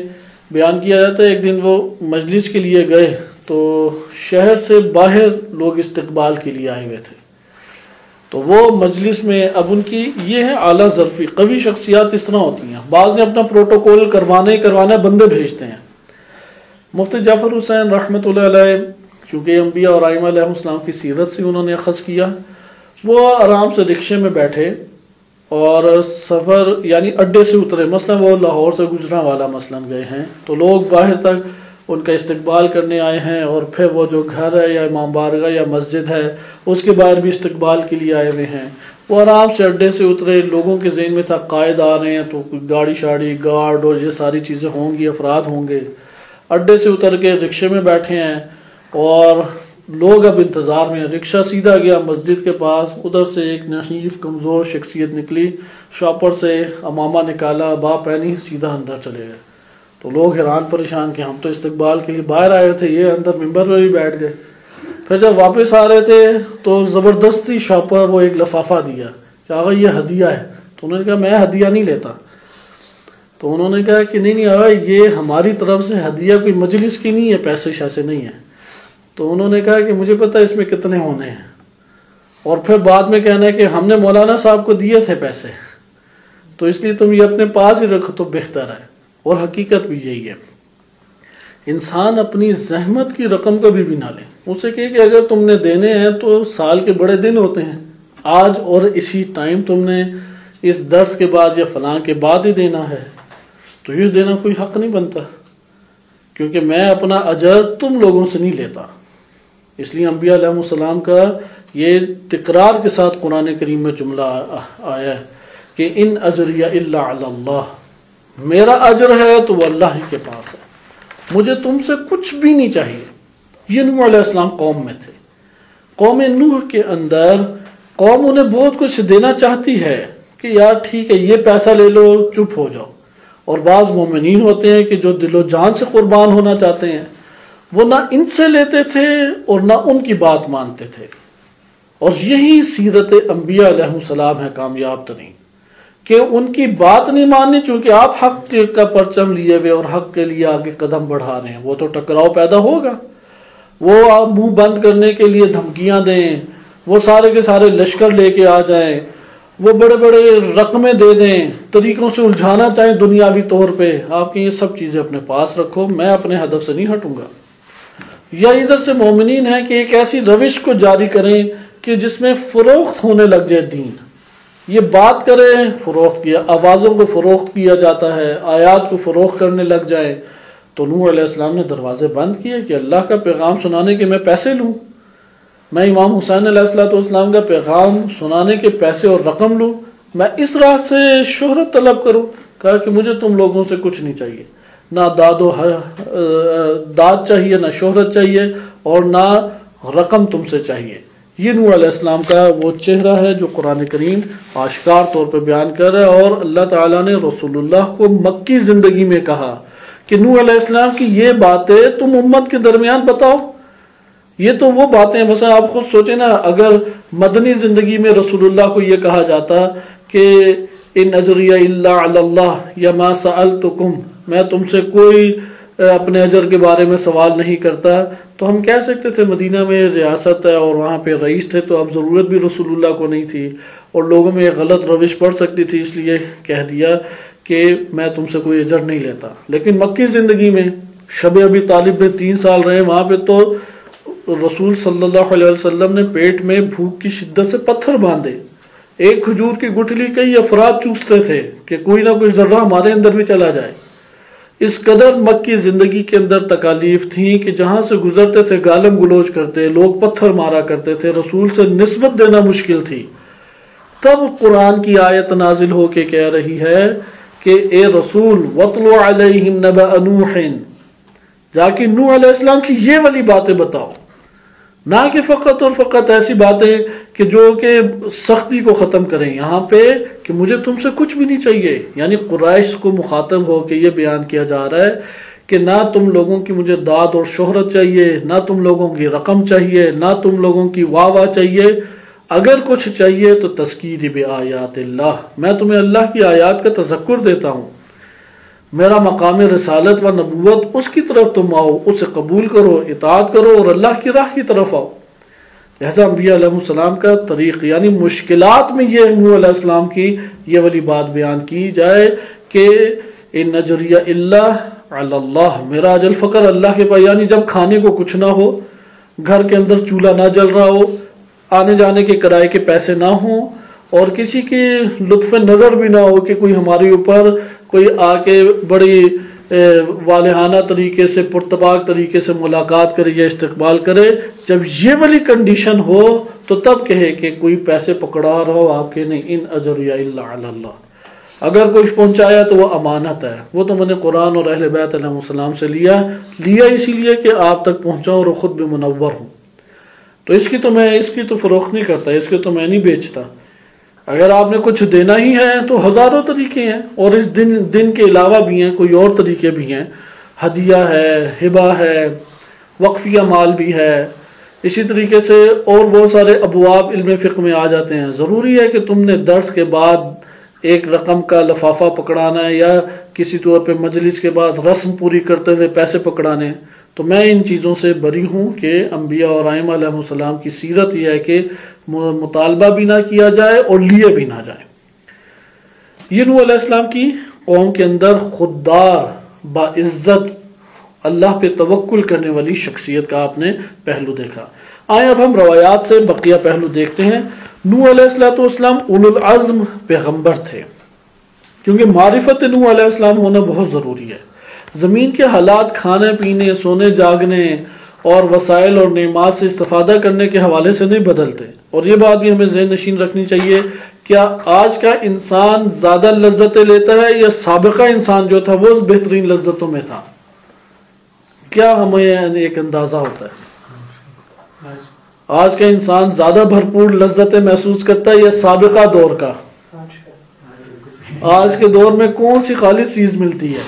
بیان کیا جاتا ہے، ایک دن وہ مجلس کے لیے گئے تو شہر سے باہر لوگ استقبال کے لیے آئے ہوئے تھے، تو وہ مجلس میں اب ان کی یہ ہے اعلیٰ ظرفی، قوی شخصیات اس طرح ہوتی ہیں، بعض نے اپنا پروٹوکول کروانا بندے بھیجتے ہیں۔ مفتی جعفر حسین رحمۃ اللہ علیہ کیونکہ انبیاء اور ائمہ علیہ السلام کی سیرت سے انہوں نے اخذ کیا، وہ آرام سے رکشے میں بیٹھے اور سفر یعنی اڈے سے اترے، مثلا وہ لاہور سے گجرانوالہ مثلا گئے ہیں تو لوگ باہر تک ان کا استقبال کرنے آئے ہیں، اور پھر وہ جو گھر ہے یا امام بارگاہ یا مسجد ہے اس کے باہر بھی استقبال کے لیے آئے ہوئے ہیں۔ وہ آرام سے اڈے سے اترے، لوگوں کے ذہن میں تھا قائد آ رہے ہیں تو گاڑی شاڑی گارڈ اور یہ ساری چیزیں ہوں گی، افراد ہوں گے۔ اڈے سے اتر کے رکشے میں بیٹھے ہیں اور لوگ اب انتظار میں ہیں۔ رکشہ سیدھا گیا مسجد کے پاس، ادھر سے ایک نحیف کمزور شخصیت نکلی، شاپر سے امامہ نکالا، با پہنی، سیدھا اندر چلے گئے۔ تو لوگ حیران پریشان کہ ہم تو استقبال کے لیے باہر آئے تھے، یہ اندر ممبر میں بھی بیٹھ گئے۔ پھر جب واپس آ رہے تھے تو زبردستی شاپر وہ ایک لفافہ دیا کہ آغا یہ ہدیہ ہے، تو انہوں نے کہا میں ہدیہ نہیں لیتا۔ تو انہوں نے کہا کہ نہیں آغا یہ ہماری طرف سے ہدیہ کوئی مجلس کی نہیں ہے، پیسے شیسے نہیں ہے۔ تو انہوں نے کہا کہ مجھے پتہ اس میں کتنے ہونے ہیں، اور پھر بعد میں کہنا ہے کہ ہم نے مولانا صاحب کو دیے تھے پیسے، تو اس لیے تم یہ اپنے پاس ہی رکھو تو بہتر ہے۔ اور حقیقت بھی یہی ہے، انسان اپنی زحمت کی رقم کبھی بھی نہ لے، اسے کہے کہ اگر تم نے دینے ہیں تو سال کے بڑے دن ہوتے ہیں، آج اور اسی ٹائم تم نے اس درس کے بعد یا فلاں کے بعد ہی دینا ہے، تو یہ دینا کوئی حق نہیں بنتا، کیونکہ میں اپنا اجر تم لوگوں سے نہیں لیتا۔ اس لیے انبیاء علیہ السلام کا یہ تکرار کے ساتھ قرآن کریم میں جملہ آیا ہے کہ ان اجریہ الا علی اللہ، میرا اجر ہے تو وہ اللہ ہی کے پاس ہے، مجھے تم سے کچھ بھی نہیں چاہیے۔ یہ نوح علیہ السلام قوم میں تھے، قوم نوح کے اندر قوم انہیں بہت کچھ دینا چاہتی ہے کہ یار ٹھیک ہے یہ پیسہ لے لو چپ ہو جاؤ، اور بعض مومنین ہوتے ہیں کہ جو دل و جان سے قربان ہونا چاہتے ہیں، وہ نہ ان سے لیتے تھے اور نہ ان کی بات مانتے تھے۔ اور یہی سیرت انبیاء علیہ السلام ہے کامیاب ترین، کہ ان کی بات نہیں ماننی، چونکہ آپ حق کا پرچم لیے ہوئے اور حق کے لیے آگے قدم بڑھا رہے ہیں، وہ تو ٹکراؤ پیدا ہوگا، وہ آپ منہ بند کرنے کے لیے دھمکیاں دیں، وہ سارے کے سارے لشکر لے کے آ جائیں، وہ بڑے بڑے رقمیں دے دیں، طریقوں سے الجھانا چاہیں دنیاوی طور پہ، آپ کی یہ سب چیزیں اپنے پاس رکھو، میں اپنے ہدف سے نہیں ہٹوں گا۔ یا ادھر سے مومنین ہیں کہ ایک ایسی روش کو جاری کریں کہ جس میں فروخت ہونے لگ جائے دین، یہ بات کریں فروخت کیا، آوازوں کو فروخت کیا جاتا ہے، آیات کو فروخت کرنے لگ جائیں۔ تو نوح علیہ السلام نے دروازے بند کیے کہ اللہ کا پیغام سنانے کے میں پیسے لوں، میں امام حسین علیہ السلام کا پیغام سنانے کے پیسے اور رقم لوں، میں اس راہ سے شہرت طلب کروں؟ کہا کہ مجھے تم لوگوں سے کچھ نہیں چاہیے، نہ داد چاہیے، نہ شہرت چاہیے، اور نہ رقم تم سے چاہیے۔ یہ نوح علیہ السلام کا وہ چہرہ ہے جو قرآن کریم آشکار طور پہ بیان کر رہا ہے، اور اللہ تعالیٰ نے رسول اللہ کو مکی زندگی میں کہا کہ نوح علیہ السلام کی یہ باتیں تم امت کے درمیان بتاؤ۔ یہ تو وہ باتیں، مثلا آپ خود سوچیں نا، اگر مدنی زندگی میں رسول اللہ کو یہ کہا جاتا کہ ان اجریہ الا علی اللہ یا ما سألتکم، میں تم سے کوئی اپنے اجر کے بارے میں سوال نہیں کرتا، تو ہم کہہ سکتے تھے مدینہ میں ریاست ہے اور وہاں پہ رئیس تھے تو اب ضرورت بھی رسول اللہ کو نہیں تھی، اور لوگوں میں غلط روش پڑ سکتی تھی، اس لیے کہہ دیا کہ میں تم سے کوئی اجر نہیں لیتا۔ لیکن مکی زندگی میں شب ابی طالب میں 3 سال رہے، وہاں پہ تو رسول صلی اللہ علیہ وسلم نے پیٹ میں بھوک کی شدت سے پتھر باندھے، ایک کھجور کی گٹھلی کئی افراد چوستے تھے کہ کوئی نہ کوئی ذرہ ہمارے اندر بھی چلا جائے۔ اس قدر مکی زندگی کے اندر تکالیف تھیں کہ جہاں سے گزرتے تھے گالم گلوچ کرتے، لوگ پتھر مارا کرتے تھے، رسول سے نسبت دینا مشکل تھی۔ تب قرآن کی آیت نازل ہو کے کہہ رہی ہے کہ اے رسول وَاتْلُ عَلَيْهِمْ نَبَأَ نُوحٍ، جا کے نوح علیہ السلام کی یہ والی باتیں بتاؤ، نہ کہ فقط اور فقط ایسی باتیں کہ جو کہ سختی کو ختم کریں، یہاں پہ کہ مجھے تم سے کچھ بھی نہیں چاہیے۔ یعنی قریش کو مخاطب ہو کے یہ بیان کیا جا رہا ہے کہ نہ تم لوگوں کی مجھے داد اور شہرت چاہیے، نہ تم لوگوں کی رقم چاہیے، نہ تم لوگوں کی واہ واہ چاہیے، اگر کچھ چاہیے تو تذکیر بآیات اللہ، میں تمہیں اللہ کی آیات کا تذکر دیتا ہوں، میرا مقام رسالت و نبوت اس کی طرف تم آؤ، اسے قبول کرو، اطاعت کرو اور اللہ کی راہ کی طرف آؤ۔ لہذا انبیاء علیہ السلام کا طریق، یعنی مشکلات میں یہ نوح علیہ السلام کی یہ والی بات بیان کی جائے کہ ان اجریہ الا علی اللہ، میرا اجل فقر اللہ کے پاس، یعنی جب کھانے کو کچھ نہ ہو، گھر کے اندر چولہا نہ جل رہا ہو، آنے جانے کے کرائے کے پیسے نہ ہوں، اور کسی کی لطف نظر بھی نہ ہو کہ کوئی ہمارے اوپر کوئی آ کے بڑی والہانہ طریقے سے پرتپاک طریقے سے ملاقات کرے یا استقبال کرے، جب یہ والی کنڈیشن ہو تو تب کہے کہ کوئی پیسے پکڑا رہا ہو آپ کے، نہیں، ان اجریہ الا علی اللہ، اگر کچھ پہنچایا تو وہ امانت ہے، وہ تو میں نے قرآن اور اہل بیت علیہ السلام سے لیا اسی لیے کہ آپ تک پہنچاؤں اور خود بھی منور ہوں، تو اس کی تو فروخت نہیں کرتا، اس کی تو میں نہیں بیچتا۔ اگر آپ نے کچھ دینا ہی ہے تو ہزاروں طریقے ہیں، اور اس دن کے علاوہ بھی ہیں، کوئی اور طریقے بھی ہیں، ہدیہ ہے، ہبہ ہے، وقفیہ مال بھی ہے، اسی طریقے سے اور بہت سارے ابواب علم فقہ میں آ جاتے ہیں۔ ضروری ہے کہ تم نے درس کے بعد ایک رقم کا لفافہ پکڑانا ہے یا کسی طور پہ مجلس کے بعد رسم پوری کرتے ہوئے پیسے پکڑانے، تو میں ان چیزوں سے بری ہوں کہ انبیاء اور ائمہ علیہ السلام کی سیرت یہ ہے کہ مطالبہ بھی نہ کیا جائے اور لیے بھی نہ جائے۔ یہ نوح علیہ السلام کی قوم کے اندر خوددار، باعزت، اللہ پہ توکل کرنے والی شخصیت کا آپ نے پہلو دیکھا۔ آئیں اب ہم روایات سے بقیہ پہلو دیکھتے ہیں۔ نوح علیہ السلام اولو العزم پیغمبر تھے، کیونکہ معرفت نوح علیہ السلام ہونا بہت ضروری ہے۔ زمین کے حالات کھانے پینے، سونے جاگنے اور وسائل اور نعمات سے استفادہ کرنے کے حوالے سے نہیں بدلتے، اور یہ بات بھی ہمیں ذہن نشین رکھنی چاہیے، کیا آج کا انسان زیادہ لذتیں لیتا ہے یا سابقہ انسان جو تھا وہ بہترین لذتوں میں تھا؟ کیا ہمیں ایک اندازہ ہوتا ہے آج کا انسان زیادہ بھرپور لذتیں محسوس کرتا ہے یا سابقہ دور کا؟ آج کے دور میں کون سی خالص چیز ملتی ہے؟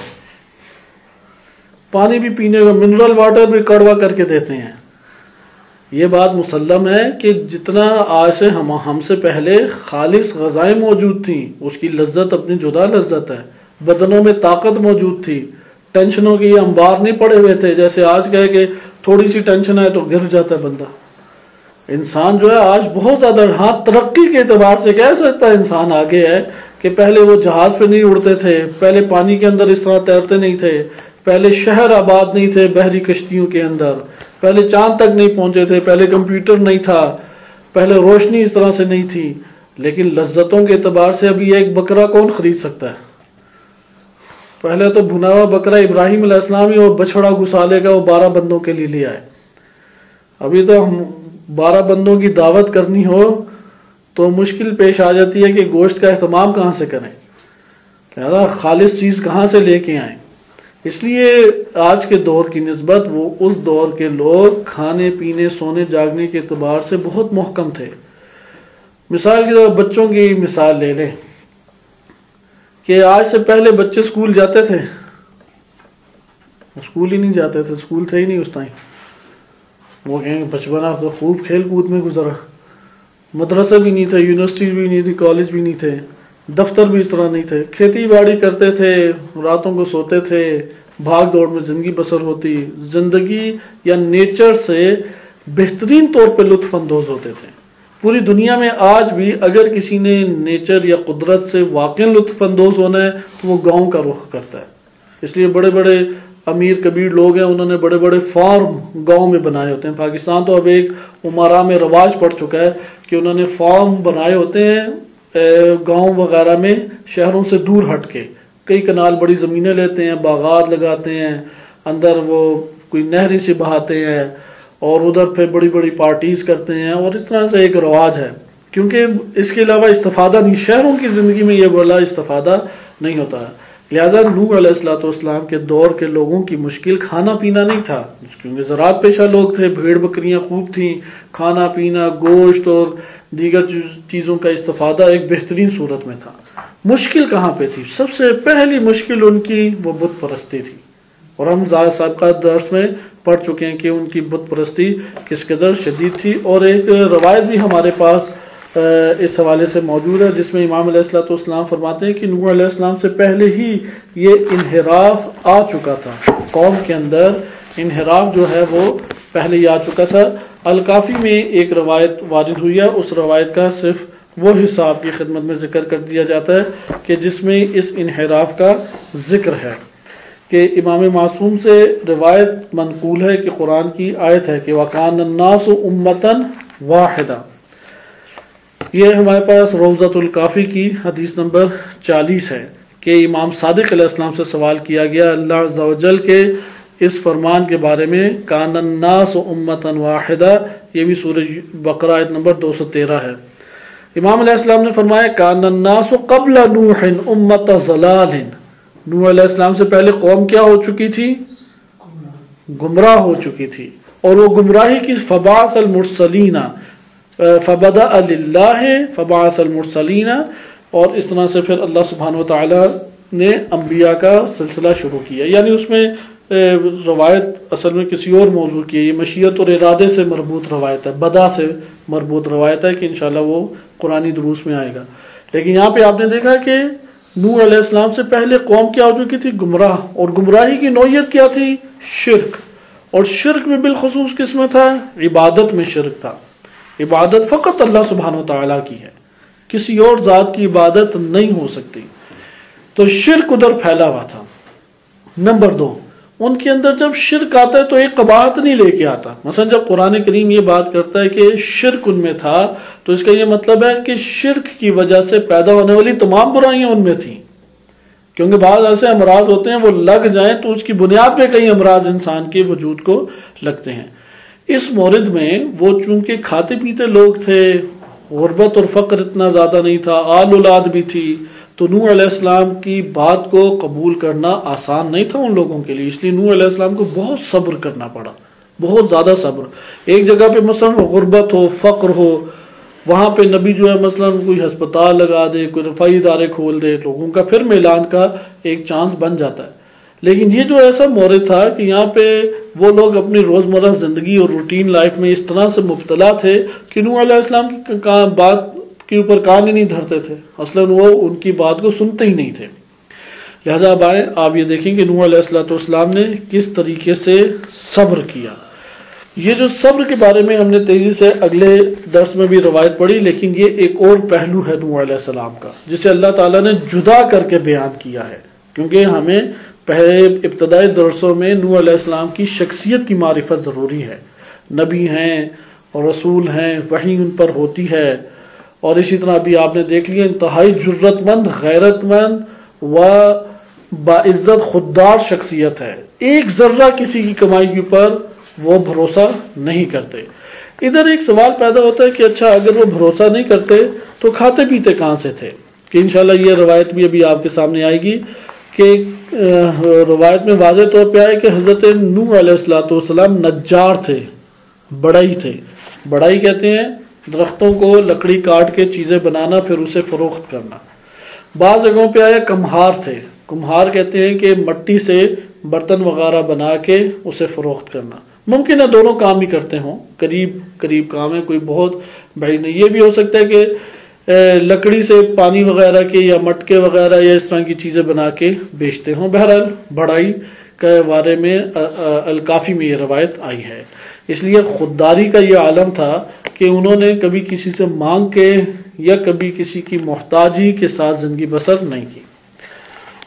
پانی بھی پینے کا، منرل واٹر بھی کڑوا کر کے دیتے ہیں۔ یہ بات مسلم ہے کہ جتنا آج سے ہم سے پہلے خالص غذائیں موجود تھیں، اس کی لذت اپنی جدا لذت ہے، بدنوں میں طاقت موجود تھی، ٹینشنوں کے یہ انبار نہیں پڑے ہوئے تھے جیسے آج کہے کہ تھوڑی سی ٹینشن ہے تو گر جاتا ہے بندہ۔ انسان جو ہے آج بہت زیادہ، ہاں ترقی کے اعتبار سے کہہ سکتا ہے انسان آگے ہے، کہ پہلے وہ جہاز پہ نہیں اڑتے تھے، پہلے پانی کے اندر اس طرح تیرتے نہیں تھے، پہلے شہر آباد نہیں تھے بحری کشتیوں کے اندر، پہلے چاند تک نہیں پہنچے تھے، پہلے کمپیوٹر نہیں تھا، پہلے روشنی اس طرح سے نہیں تھی، لیکن لذتوں کے اعتبار سے ابھی ایک بکرا کون خرید سکتا ہے؟ پہلے تو بھنا ہوا بکرا ابراہیم علیہ السلام ہی اور بچھڑا گسالے کا وہ 12 بندوں کے لیے لے آئے۔ ابھی تو ہم 12 بندوں کی دعوت کرنی ہو تو مشکل پیش آ جاتی ہے کہ گوشت کا اہتمام کہاں سے کریں، لہذا خالص چیز کہاں سے لے کے آئیں۔ اس لیے آج کے دور کی نسبت وہ اس دور کے لوگ کھانے پینے سونے جاگنے کے اعتبار سے بہت محکم تھے۔ مثال کی طرح بچوں کی مثال لے لیں کہ آج سے پہلے بچے اسکول جاتے تھے؟ اسکول ہی نہیں جاتے تھے، اسکول تھے ہی نہیں اس ٹائم۔ وہ کہیں بچپنا تو خوب کھیل کود میں گزرا، مدرسہ بھی نہیں تھا، یونیورسٹی بھی نہیں تھی، کالج بھی نہیں تھے، دفتر بھی اس طرح نہیں تھے، کھیتی باڑی کرتے تھے، راتوں کو سوتے تھے، بھاگ دوڑ میں زندگی بسر ہوتی، زندگی یا نیچر سے بہترین طور پہ لطف اندوز ہوتے تھے۔ پوری دنیا میں آج بھی اگر کسی نے نیچر یا قدرت سے واقعی لطف اندوز ہونا ہے تو وہ گاؤں کا رخ کرتا ہے۔ اس لیے بڑے بڑے امیر کبیر لوگ ہیں، انہوں نے بڑے بڑے فارم گاؤں میں بنائے ہوتے ہیں۔ پاکستان تو اب ایک عمرہ میں رواج پڑ چکا ہے کہ انہوں نے فارم بنائے ہوتے ہیں گاؤں وغیرہ میں، شہروں سے دور ہٹ کے، کئی کنال بڑی زمینیں لیتے ہیں، باغات لگاتے ہیں، اندر وہ کوئی نہری سے بہاتے ہیں اور ادھر پہ بڑی بڑی پارٹیز کرتے ہیں، اور اس طرح سے ایک رواج ہے، کیونکہ اس کے علاوہ استفادہ نہیں، شہروں کی زندگی میں یہ بڑا استفادہ نہیں ہوتا ہے۔ لہذا نوح علیہ السلام کے دور کے لوگوں کی مشکل کھانا پینا نہیں تھا، کیونکہ زراعت پیشہ لوگ تھے، بھیڑ بکریاں خوب تھیں، کھانا پینا گوشت اور دیگر چیزوں کا استفادہ ایک بہترین صورت میں تھا۔ مشکل کہاں پہ تھی؟ سب سے پہلی مشکل ان کی وہ بت پرستی تھی، اور ہم سابقہ درس میں پڑھ چکے ہیں کہ ان کی بت پرستی کس قدر شدید تھی. اور ایک روایت بھی ہمارے پاس اس حوالے سے موجود ہے جس میں امام علیہ الصلوۃ والسلام فرماتے ہیں کہ نوح علیہ السلام سے پہلے ہی یہ انحراف آ چکا تھا، قوم کے اندر انحراف جو ہے وہ پہلے ہی آ چکا تھا. الکافی میں ایک روایت وارد ہوئی ہے، اس روایت کا صرف وہ حصہ آپ کی خدمت میں ذکر کر دیا جاتا ہے کہ جس میں اس انحراف کا ذکر ہے کہ امام معصوم سے روایت منقول ہے کہ قرآن کی آیت ہے کہ وَقَانَ النَّاسُ أُمَّةً وَاحِدَةً. یہ ہمارے پاس روضۃ الکافی کی حدیث نمبر 40 ہے کہ امام صادق علیہ السلام سے سوال کیا گیا اللہ عز و جل کے اس فرمان کے بارے میں کان الناس امۃ واحدہ، یہ بھی سورہ بقرہ آیت نمبر 213 ہے. امام علیہ السلام نے فرمایا کان الناس قبل نوح امۃ ضلال. نوح علیہ السلام سے پہلے قوم کیا ہو چکی تھی؟ گمراہ ہو چکی تھی، اور وہ گمراہی کی فبعث المرسلین فبدأ للہ فبعث المرسلین، اور اس طرح سے پھر اللہ سبحانہ و تعالی نے انبیاء کا سلسلہ شروع کیا. یعنی اس میں روایت اصل میں کسی اور موضوع کی ہے، یہ مشیت اور ارادے سے مربوط روایت ہے، بدا سے مربوط روایت ہے کہ انشاءاللہ وہ قرآنی دروس میں آئے گا. لیکن یہاں پہ آپ نے دیکھا کہ نوح علیہ السلام سے پہلے قوم کیا ہو چکی تھی؟ گمراہ. اور گمراہی کی نوعیت کیا تھی؟ شرک. اور شرک میں بالخصوص کس میں تھا؟ عبادت میں شرک تھا. عبادت فقط اللہ سبحانہ و تعالیٰ کی ہے، کسی اور ذات کی عبادت نہیں ہو سکتی. تو شرک ادھر پھیلا ہوا تھا. نمبر 2، ان کے اندر جب شرک آتا ہے تو ایک قباحت نہیں لے کے آتا. مثلا جب قرآن کریم یہ بات کرتا ہے کہ شرک ان میں تھا تو اس کا یہ مطلب ہے کہ شرک کی وجہ سے پیدا ہونے والی تمام برائیاں ان میں تھیں. کیونکہ بعض ایسے امراض ہوتے ہیں وہ لگ جائیں تو اس کی بنیاد پہ کئی امراض انسان کے وجود کو لگتے ہیں. اس مورد میں وہ چونکہ کھاتے پیتے لوگ تھے، غربت اور فقر اتنا زیادہ نہیں تھا، آل اولاد بھی تھی، تو نوح علیہ السلام کی بات کو قبول کرنا آسان نہیں تھا ان لوگوں کے لیے. اس لیے نوح علیہ السلام کو بہت صبر کرنا پڑا، بہت زیادہ صبر. ایک جگہ پہ مثلا غربت ہو، فقر ہو، وہاں پہ نبی جو ہے مثلا کوئی ہسپتال لگا دے، کوئی رفاہی ادارے کھول دے، لوگوں کا پھر میلان کا ایک چانس بن جاتا ہے. لیکن یہ جو ایسا مورد تھا کہ یہاں پہ وہ لوگ اپنی روزمرہ زندگی اور روٹین لائف میں اس طرح سے مبتلا تھے کہ نوح علیہ السلام کی بات کے اوپر کان ہی نہیں دھرتے تھے، اصلا وہ ان کی بات کو سنتے ہی نہیں تھے. لہذا آپ یہ دیکھیں کہ نوح علیہ السلام نے کس طریقے سے صبر کیا. یہ جو صبر کے بارے میں ہم نے تیزی سے اگلے درس میں بھی روایت پڑھی، لیکن یہ ایک اور پہلو ہے نوح علیہ السلام کا جسے اللہ تعالیٰ نے جدا کر کے بیان کیا ہے. کیونکہ ہمیں پہلے ابتدائی درسوں میں نوح علیہ السلام کی شخصیت کی معرفت ضروری ہے. نبی ہیں اور رسول ہیں، وحی ان پر ہوتی ہے، اور اسی طرح ابھی آپ نے دیکھ لیا انتہائی جرت مند، غیرت مند و باعزت خوددار شخصیت ہے. ایک ذرہ کسی کی کمائی کے اوپر وہ بھروسہ نہیں کرتے. ادھر ایک سوال پیدا ہوتا ہے کہ اچھا اگر وہ بھروسہ نہیں کرتے تو کھاتے پیتے کہاں سے تھے؟ کہ انشاءاللہ یہ روایت بھی ابھی آپ کے سامنے آئے گی کہ روایت میں واضح طور پہ آئے کہ حضرت نوح علیہ السلام نجار تھے، بڑائی تھے. بڑائی کہتے ہیں درختوں کو لکڑی کاٹ کے چیزیں بنانا پھر اسے فروخت کرنا. بعض جگہوں پہ آیا کمہار تھے. کمہار کہتے ہیں کہ مٹی سے برتن وغیرہ بنا کے اسے فروخت کرنا. ممکن ہے دونوں کام ہی کرتے ہوں، قریب کام ہے، کوئی بہت بعید نہیں. یہ بھی ہو سکتا ہے کہ لکڑی سے پانی وغیرہ کے یا مٹکے وغیرہ یا اس طرح کی چیزیں بنا کے بیچتے ہوں. بہرحال بڑائی کے بارے میں الکافی میں یہ روایت آئی ہے. اس لیے خودداری کا یہ عالم تھا کہ انہوں نے کبھی کسی سے مانگ کے یا کبھی کسی کی محتاجی کے ساتھ زندگی بسر نہیں کی.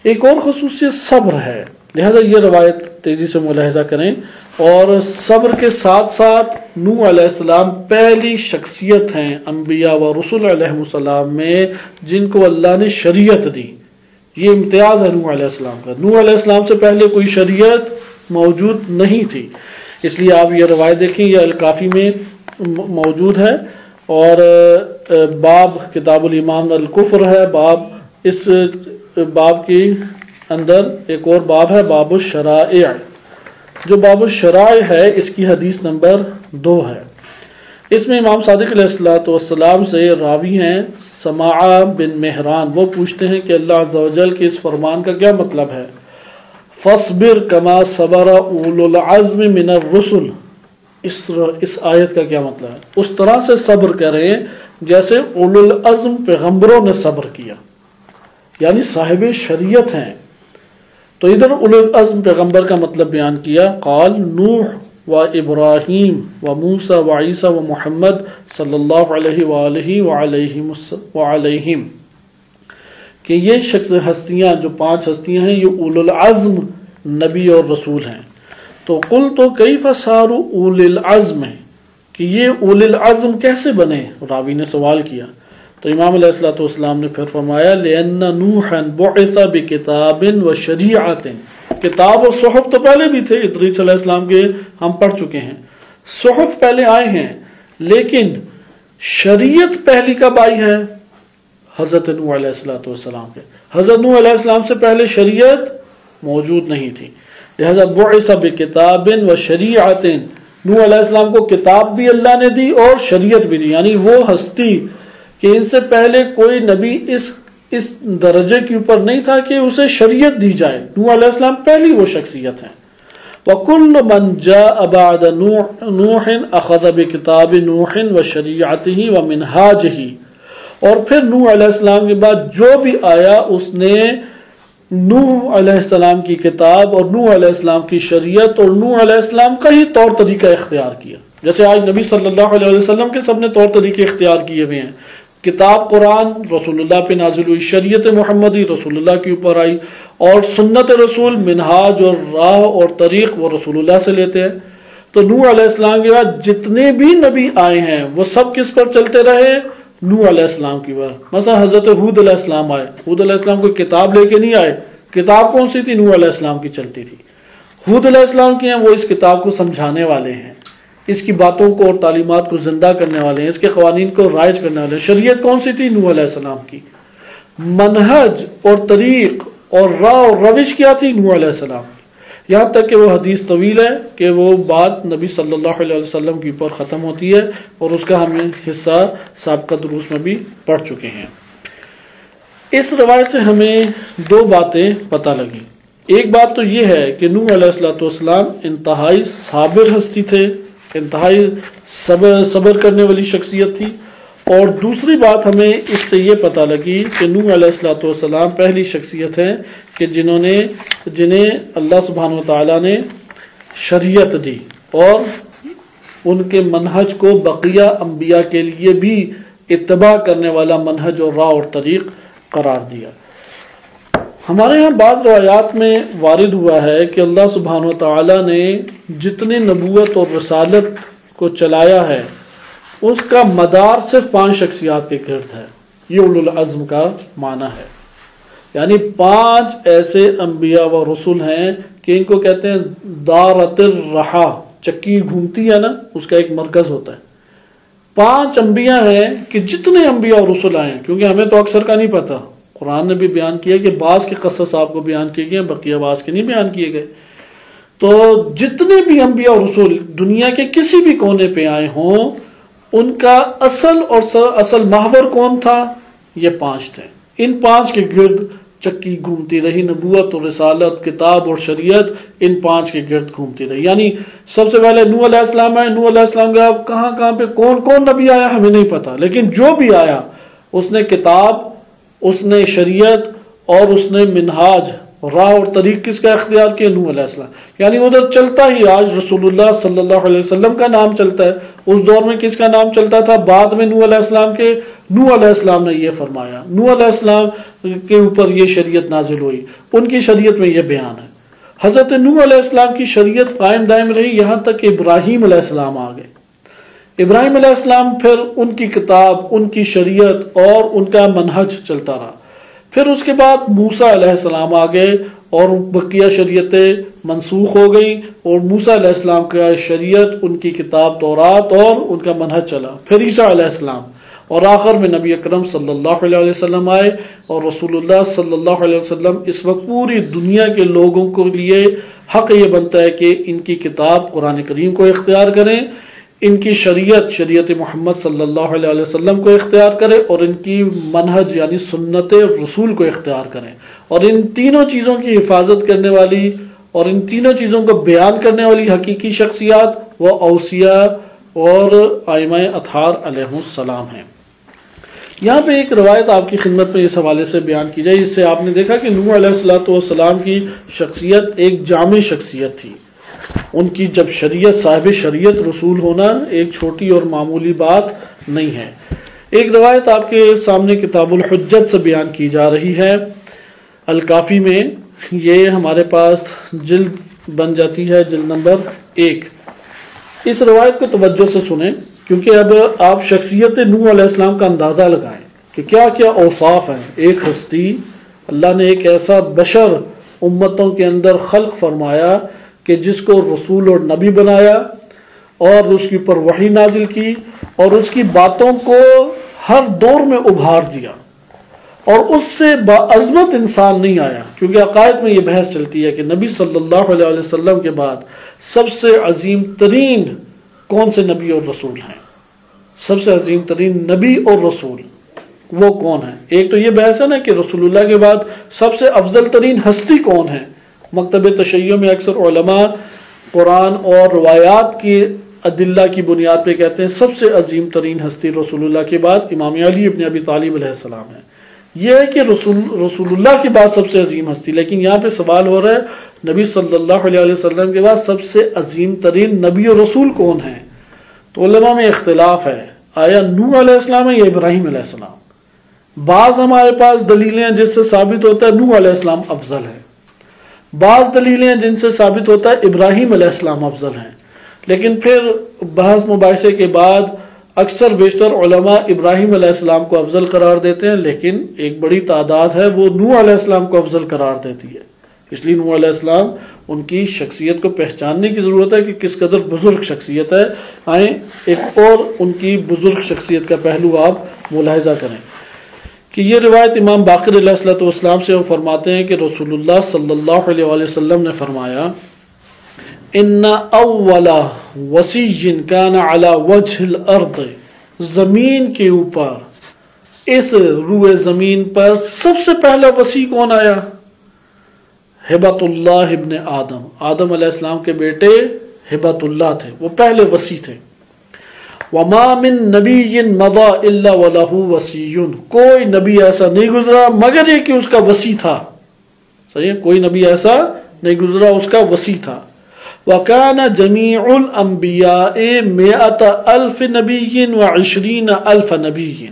ایک اور خصوصیت صبر ہے. لہذا یہ روایت تیزی سے ملاحظہ کریں. اور صبر کے ساتھ ساتھ نوح علیہ السلام پہلی شخصیت ہیں انبیاء و رسول علیہ السلام میں جن کو اللہ نے شریعت دی. یہ امتیاز ہے نوح علیہ السلام کا. نوح علیہ السلام سے پہلے کوئی شریعت موجود نہیں تھی. اس لیے آپ یہ روایت دیکھیں، یہ الکافی میں موجود ہے. اور باب کتاب الایمان الکفر ہے. اس باب کے اندر ایک اور باب ہے باب الشرائع. جو باب الشرائع ہے اس کی حدیث نمبر 2 ہے. اس میں امام صادق علیہ السلام سے راوی ہیں سماع بن مہران. وہ پوچھتے ہیں کہ اللہ عز و جل کے اس فرمان کا کیا مطلب ہے؟ فاصبر کما صبر اولو العزم من الرسل، اس آیت کا کیا مطلب ہے؟ اس طرح سے صبر کریں جیسے اولو العزم پیغمبروں نے صبر کیا، یعنی صاحب شریعت ہیں۔ تو ادھر اولو العزم پیغمبر کا مطلب بیان کیا، قال نوح و ابراہیم و موسیٰ و عیسیٰ و محمد صلی اللہ علیہ وآلہ وعلیہم، کہ یہ شخص ہستیاں، جو 5 ہستیاں ہیں، یہ اولو العزم نبی اور رسول ہیں۔ تو قل تو کیف صاروا اولو العزم، کہ یہ اولو العزم کیسے بنے؟ راوی نے سوال کیا، تو امام علیہ الصلوۃ والسلام نے پھر فرمایا لأن نوحا بعث بکتاب و شریعت، کتاب اور صحف تو پہلے بھی تھے، ادریس علیہ السلام کے ہم پڑھ چکے ہیں، صحف پہلے آئے ہیں، لیکن شریعت پہلی کب آئی ہے؟ حضرت نوح علیہ السلام کے۔ حضرت نوح علیہ السلام سے پہلے شریعت موجود نہیں تھی، لہذا بعث بکتاب و شریعت، نوح علیہ السلام کو کتاب بھی اللہ نے دی اور شریعت بھی دی، یعنی وہ ہستی کہ ان سے پہلے کوئی نبی اس درجے کے اوپر نہیں تھا کہ اسے شریعت دی جائے۔ نوح علیہ السلام پہلی وہ شخصیت ہیں۔ وَكُلُّ مَنْ جَاءَ بَعْدَ نُوحٍ أَخَذَ بِكِتَابِ نُوحٍ وَشَرِيعَتِهِ وَمِنْهَاجِهِ، اور پھر نوح علیہ السلام کے بعد جو بھی آیا اس نے نوح علیہ السلام کی کتاب اور نوح علیہ السلام کی شریعت اور نوح علیہ السلام کا ہی طور طریقہ اختیار کیا، جیسے آج نبی صلی اللہ علیہ وسلم کے سب نے طور طریقے اختیار کیے ہوئے ہیں۔ کتاب قرآن رسول اللہ پہ نازل ہوئی، شریعت محمدی رسول اللہ کے اوپر آئی، اور سنت رسول منہاج اور راہ اور طریق وہ رسول اللہ سے لیتے ہیں۔ تو نوح علیہ السلام کے بعد جتنے بھی نبی آئے ہیں وہ سب کس پر چلتے رہے؟ نوح علیہ السلام کی بات۔ مثلا حضرت ہود علیہ السلام آئے، ہود علیہ السلام کوئی کتاب لے کے نہیں آئے، کتاب کون سی تھی؟ نوح علیہ السلام کی چلتی تھی۔ ہود علیہ السلام کی ہیں، وہ اس کتاب کو سمجھانے والے ہیں، اس کی باتوں کو اور تعلیمات کو زندہ کرنے والے ہیں، اس کے قوانین کو رائج کرنے والے ہیں۔ شریعت کون سی تھی؟ نوح علیہ السلام کی۔ منہج اور طریق اور راہ اور روش کیا تھی؟ نوح علیہ السلام کی۔ یہاں تک کہ وہ حدیث طویل ہے کہ وہ بات نبی صلی اللہ علیہ وسلم کے اوپر ختم ہوتی ہے، اور اس کا ہم حصہ سابقہ دروس میں بھی پڑھ چکے ہیں۔ اس روایت سے ہمیں 2 باتیں پتہ لگیں۔ ایک بات تو یہ ہے کہ نوح علیہ السلام انتہائی صابر ہستی تھے، انتہائی صبر کرنے والی شخصیت تھی، اور دوسری بات ہمیں اس سے یہ پتہ لگی کہ نوح علیہ السلام پہلی شخصیت ہیں کہ جنہیں اللہ سبحانہ وتعالیٰ نے شریعت دی، اور ان کے منہج کو بقیہ انبیاء کے لیے بھی اتباع کرنے والا منہج اور راہ اور طریق قرار دیا۔ ہمارے ہاں بعض روایات میں وارد ہوا ہے کہ اللہ سبحانہ وتعالیٰ نے جتنے نبوت اور رسالت کو چلایا ہے اس کا مدار صرف 5 شخصیات کے گرد ہے۔ یہ اولو العزم کا معنی ہے، یعنی 5 ایسے انبیاء و رسول ہیں کہ ان کو کہتے ہیں دارت الرحا، چکی گھومتی ہے نا، اس کا ایک مرکز ہوتا ہے۔ 5 انبیاء ہیں کہ جتنے انبیاء اور رسول آئے ہیں، کیونکہ ہمیں تو اکثر کا نہیں پتہ، قرآن نے بھی بیان کیا کہ بعض کے قصص آپ کو بیان کیے گئے، بقیہ بعض کے نہیں بیان کیے گئے۔ تو جتنے بھی انبیاء اور رسول دنیا کے کسی بھی کونے پہ آئے ہوں، ان کا اصل محور کون تھا؟ یہ 5 تھے۔ ان 5 کے گرد چکی گھومتی رہی، نبوت اور رسالت، کتاب اور شریعت ان 5 کے گرد گھومتی رہی۔ یعنی سب سے پہلے نوح علیہ السلام آئے، نوح علیہ السلام کا کہاں پہ کون نبی آیا ہمیں نہیں پتا، لیکن جو بھی آیا اس نے کتاب، اس نے شریعت اور اس نے منہاج راہ اور طریق کس کا اختیار کیا؟ نوح علیہ السلام۔ یعنی ادھر چلتا ہی آج رسول اللہ صلی اللہ علیہ وسلم کا نام چلتا ہے، اس دور میں کس کا نام چلتا تھا؟ بعد میں نوح علیہ السلام کے، نوح علیہ السلام نے یہ فرمایا، نوح علیہ السلام کے اوپر یہ شریعت نازل ہوئی، ان کی شریعت میں یہ بیان ہے۔ حضرت نوح علیہ السلام کی شریعت قائم دائم رہی یہاں تک کہ ابراہیم علیہ السلام آ گئے۔ ابراہیم علیہ السلام پھر ان کی کتاب، ان کی شریعت اور ان کا منہج چلتا رہا۔ پھر اس کے بعد موسیٰ علیہ السلام آ گئے اور بقیہ شریعتیں منسوخ ہو گئیں، اور موسیٰ علیہ السلام کا شریعت، ان کی کتاب تورات اور ان کا منہج چلا۔ پھر عیسیٰ علیہ السلام، اور آخر میں نبی اکرم صلی اللہ علیہ وسلم آئے، اور رسول اللہ صلی اللہ علیہ وسلم اس وقت پوری دنیا کے لوگوں کے لیے حق یہ بنتا ہے کہ ان کی کتاب قرآن کریم کو اختیار کریں، ان کی شریعت محمد صلی اللہ علیہ وسلم کو اختیار کرے، اور ان کی منہج یعنی سنت رسول کو اختیار کریں، اور ان تینوں چیزوں کی حفاظت کرنے والی اور ان تینوں چیزوں کو بیان کرنے والی حقیقی شخصیات وہ اوصیاء اور ائمہ اطہار علیہم السلام ہیں۔ یہاں پہ ایک روایت آپ کی خدمت میں اس حوالے سے بیان کی جائے، اس سے آپ نے دیکھا کہ نوح علیہ السلام کی شخصیت ایک جامع شخصیت تھی۔ ان کی جب شریعت، صاحب شریعت رسول ہونا ایک چھوٹی اور معمولی بات نہیں ہے۔ ایک روایت آپ کے سامنے کتاب الحجت سے بیان کی جا رہی ہے، الکافی میں، یہ ہمارے پاس جلد بن جاتی ہے، جلد نمبر 1۔ اس روایت کو توجہ سے سنیں، کیونکہ اب آپ شخصیت نوح علیہ السلام کا اندازہ لگائیں کہ کیا کیا اوصاف ہیں۔ ایک ہستی، اللہ نے ایک ایسا بشر امتوں کے اندر خلق فرمایا کہ جس کو رسول اور نبی بنایا اور اس کے اوپر وحی نازل کی اور اس کی باتوں کو ہر دور میں ابھار دیا، اور اس سے باعظمت انسان نہیں آیا، کیونکہ عقائد میں یہ بحث چلتی ہے کہ نبی صلی اللہ علیہ وسلم کے بعد سب سے عظیم ترین کون سے نبی اور رسول ہیں؟ سب سے عظیم ترین نبی اور رسول وہ کون ہیں؟ ایک تو یہ بحث ہے نا کہ رسول اللہ کے بعد سب سے افضل ترین ہستی کون ہے۔ مکتب تشیع میں اکثر علماء قرآن اور روایات کی ادلہ کی بنیاد پہ کہتے ہیں سب سے عظیم ترین ہستی رسول اللہ کے بعد امام علی ابن ابی طالب علیہ السلام ہے۔ یہ ہے کہ رسول اللہ کے بعد سب سے عظیم ہستی، لیکن یہاں پہ سوال ہو رہا ہے نبی صلی اللہ علیہ وسلم کے بعد سب سے عظیم ترین نبی اور رسول کون ہیں؟ تو علماء میں اختلاف ہے، آیا نوح علیہ السلام ہے یا ابراہیم علیہ السلام؟ بعض ہمارے پاس دلیلیں ہیں جس سے ثابت ہوتا ہے نوح علیہ السلام افضل ہے، بعض دلیلیں ہیں جن سے ثابت ہوتا ہے ابراہیم علیہ السلام افضل ہیں، لیکن پھر بحث مباحثے کے بعد اکثر بیشتر علماء ابراہیم علیہ السلام کو افضل قرار دیتے ہیں، لیکن ایک بڑی تعداد ہے وہ نوح علیہ السلام کو افضل قرار دیتی ہے۔ اس لیے نوح علیہ السلام ان کی شخصیت کو پہچاننے کی ضرورت ہے کہ کس قدر بزرگ شخصیت ہے۔ آئیں ایک اور ان کی بزرگ شخصیت کا پہلو آپ ملاحظہ کریں کہ یہ روایت امام باقر علیہ السلام سے وہ فرماتے ہیں کہ رسول اللہ صلی اللہ علیہ وسلم نے فرمایا ان اول وصی کان علی وجہ الارض، زمین کے اوپر، اس روئے زمین پر سب سے پہلا وصی کون آیا؟ ہبۃ اللہ ابن آدم، آدم علیہ السلام کے بیٹے ہبۃ اللہ تھے، وہ پہلے وصی تھے۔ وما من نبی مضى الا وله وصی، کوئی نبی ایسا نہیں گزرا مگر یہ کہ اس کا وصی تھا۔ صحیح ہے، کوئی نبی ایسا نہیں گزرا اس کا وصی تھا۔ وَكَانَ جَمِيعُ الْأَنْبِيَاءِ 100,000 نَبِيٍّ و20,000 نَبِيٍّ،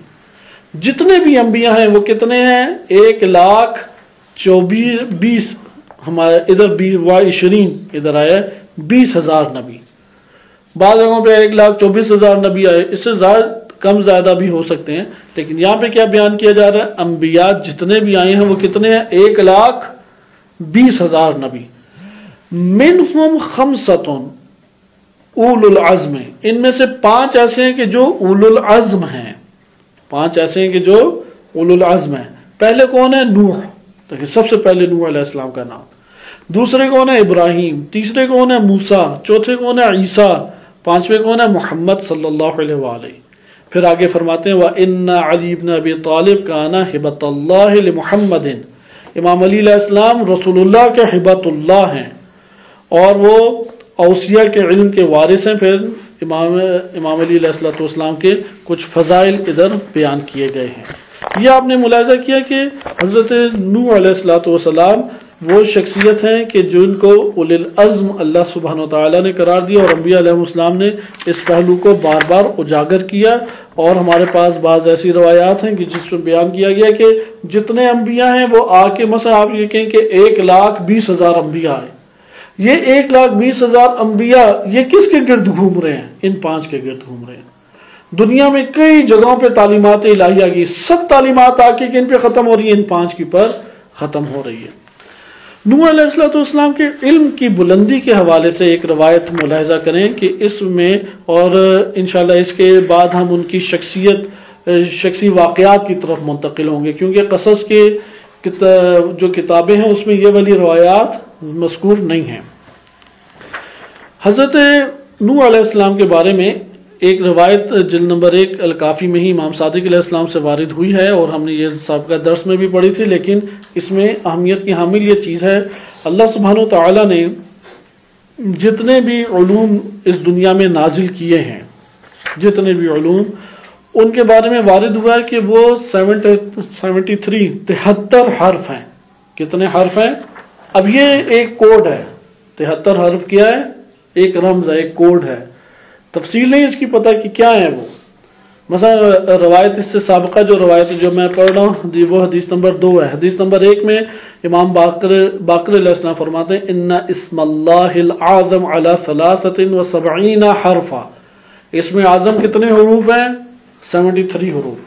جتنے بھی انبیاء ہیں وہ کتنے ہیں؟ 1,24,000، ہمارے ادھر 20 ادھر آیا 20,000 نبی، بعض جگہوں پہ 1,24,000 نبی آئے، اس سے کم زیادہ بھی ہو سکتے ہیں، لیکن یہاں پہ کیا بیان کیا جا رہا ہے؟ انبیاء جتنے بھی آئے ہیں وہ کتنے ہیں؟ 1,20,000 نبی۔ منہم 5 اولو العزم، ان میں سے 5 ایسے ہیں کہ جو اولو العزم ہیں، 5 ایسے ہیں کہ جو اولو العزم ہیں۔ پہلے کون ہے؟ نوح، دیکھیں سب سے پہلے نوح علیہ السلام کا نام۔ دوسرے کون ہے؟ ابراہیم۔ تیسرے کون ہے؟ موسیٰ۔ چوتھے کون ہے؟ عیسیٰ۔ 5ویں کون ہے؟ محمد صلی اللہ علیہ وآلہ۔ پھر آگے فرماتے ہیں وَإِنَّ عَلِي بْنَ أَبِي طَالِبْ كَانَ هِبَةَ اللَّهِ لِمُحَمَّدٍ، امام علی علیہ السلام رسول اللہ کے ہبۃ اللہ ہیں اور وہ اوصیاء کے علم کے وارث ہیں۔ پھر امام علی علیہ السلام کے کچھ فضائل ادھر بیان کیے گئے ہیں۔ یہ آپ نے ملاحظہ کیا کہ حضرت نوح علیہ السلام وہ شخصیت ہیں کہ جن کو اولو العزم اللہ سبحانہ وتعالی نے قرار دیا، اور انبیاء علیہ السلام نے اس پہلو کو بار بار اجاگر کیا۔ اور ہمارے پاس بعض ایسی روایات ہیں کہ جس میں بیان کیا گیا کہ جتنے انبیاء ہیں وہ آ کے، مثلا آپ یہ کہیں کہ 1,20,000 انبیاء ہیں، یہ 1,20,000 انبیاء یہ کس کے گرد گھوم رہے ہیں؟ ان 5 کے گرد گھوم رہے ہیں۔ دنیا میں کئی جگہوں پہ تعلیمات الہیہ کی سب تعلیمات آ کے کن پہ ختم ہو رہی ہیں؟ ان 5 کی پر ختم ہو رہی ہے۔ نوح علیہ السلام کے علم کی بلندی کے حوالے سے ایک روایت ملاحظہ کریں کہ اس میں، اور انشاءاللہ اس کے بعد ہم ان کی شخصی واقعات کی طرف منتقل ہوں گے، کیونکہ قصص کے جو کتابیں ہیں اس میں یہ والی روایات مذکور نہیں ہیں۔ حضرت نوح علیہ السلام کے بارے میں ایک روایت جلد نمبر 1 الکافی میں ہی امام صادق علیہ السلام سے وارد ہوئی ہے، اور ہم نے یہ سابقہ درس میں بھی پڑھی تھی، لیکن اس میں اہمیت کی حامل یہ چیز ہے، اللہ سبحانہ وتعالی نے جتنے بھی علوم اس دنیا میں نازل کیے ہیں، جتنے بھی علوم، ان کے بارے میں وارد ہوا ہے کہ وہ 73 حرف ہیں۔ کتنے حرف ہیں؟ اب یہ ایک کوڈ ہے، 73 حرف کیا ہے؟ ایک رمز ہے، ایک کوڈ ہے، تفصیل نہیں اس کی پتہ کہ کیا ہے وہ۔ مثلا روایت اس سے سابقہ جو روایت جو میں پڑھ رہا ہوں وہ حدیث نمبر 2 ہے۔ حدیث نمبر 1 میں امام باقر علیہ السلام فرماتے ہیں ان اسم اللہ العظم علی 73 حرفا، اسم اعظم کتنے حروف ہیں؟ 73 حروف۔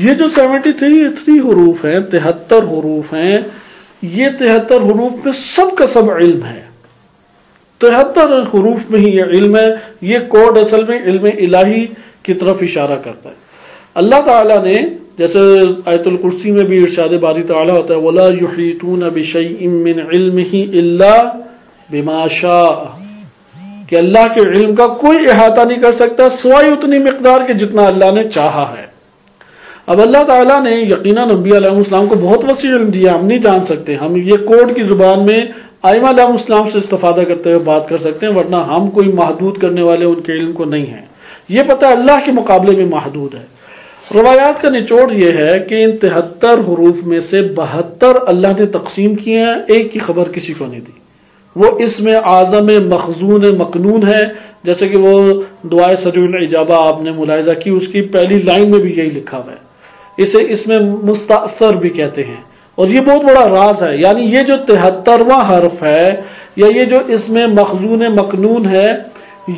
یہ جو 73 حروف ہیں، 73 حروف ہیں، یہ 73 حروف میں سب کا سب علم ہے، 73 حروف میں ہی یہ علم ہے۔ یہ کوڈ اصل میں علم الہی کی طرف اشارہ کرتا ہے۔ اللہ تعالیٰ نے جیسے آیت الکرسی میں بھی ارشاد باری تعالیٰ ہوتا ہے وَلَا يُحِيطُونَ بِشَيْءٍ مِّنْ عِلْمِهِ إِلَّا بِمَا شَاءَ، کہ اللہ کے علم کا کوئی احاطہ نہیں کر سکتا سوائے اتنی مقدار کے جتنا اللہ نے چاہا ہے۔ اب اللہ تعالیٰ نے یقیناً انبیاء علیہ السلام کو بہت وسیع علم دیا، ہم نہیں جان سکتے، ہم یہ کوڈ کی زبان میں ائمہ علیہ السلام سے استفادہ کرتے ہوئے بات کر سکتے ہیں، ورنہ ہم کوئی محدود کرنے والے ان کے علم کو نہیں ہیں۔ یہ پتہ اللہ کے مقابلے میں محدود ہے۔ روایات کا نچوڑ یہ ہے کہ ان 73 حروف میں سے 72 اللہ نے تقسیم کیے ہیں، ایک کی خبر کسی کو نہیں دی۔ وہ اسم اعظم مخزون مکنون ہے، جیسے کہ وہ دعائے سریع الاجابہ آپ نے ملاحظہ کی، اس کی پہلی لائن میں بھی یہی لکھا ہوا ہے۔ اسے اسم مستأثر بھی کہتے ہیں، اور یہ بہت بڑا راز ہے، یعنی یہ جو 73واں حرف ہے یا یہ جو اسم مخزون مکنون ہے،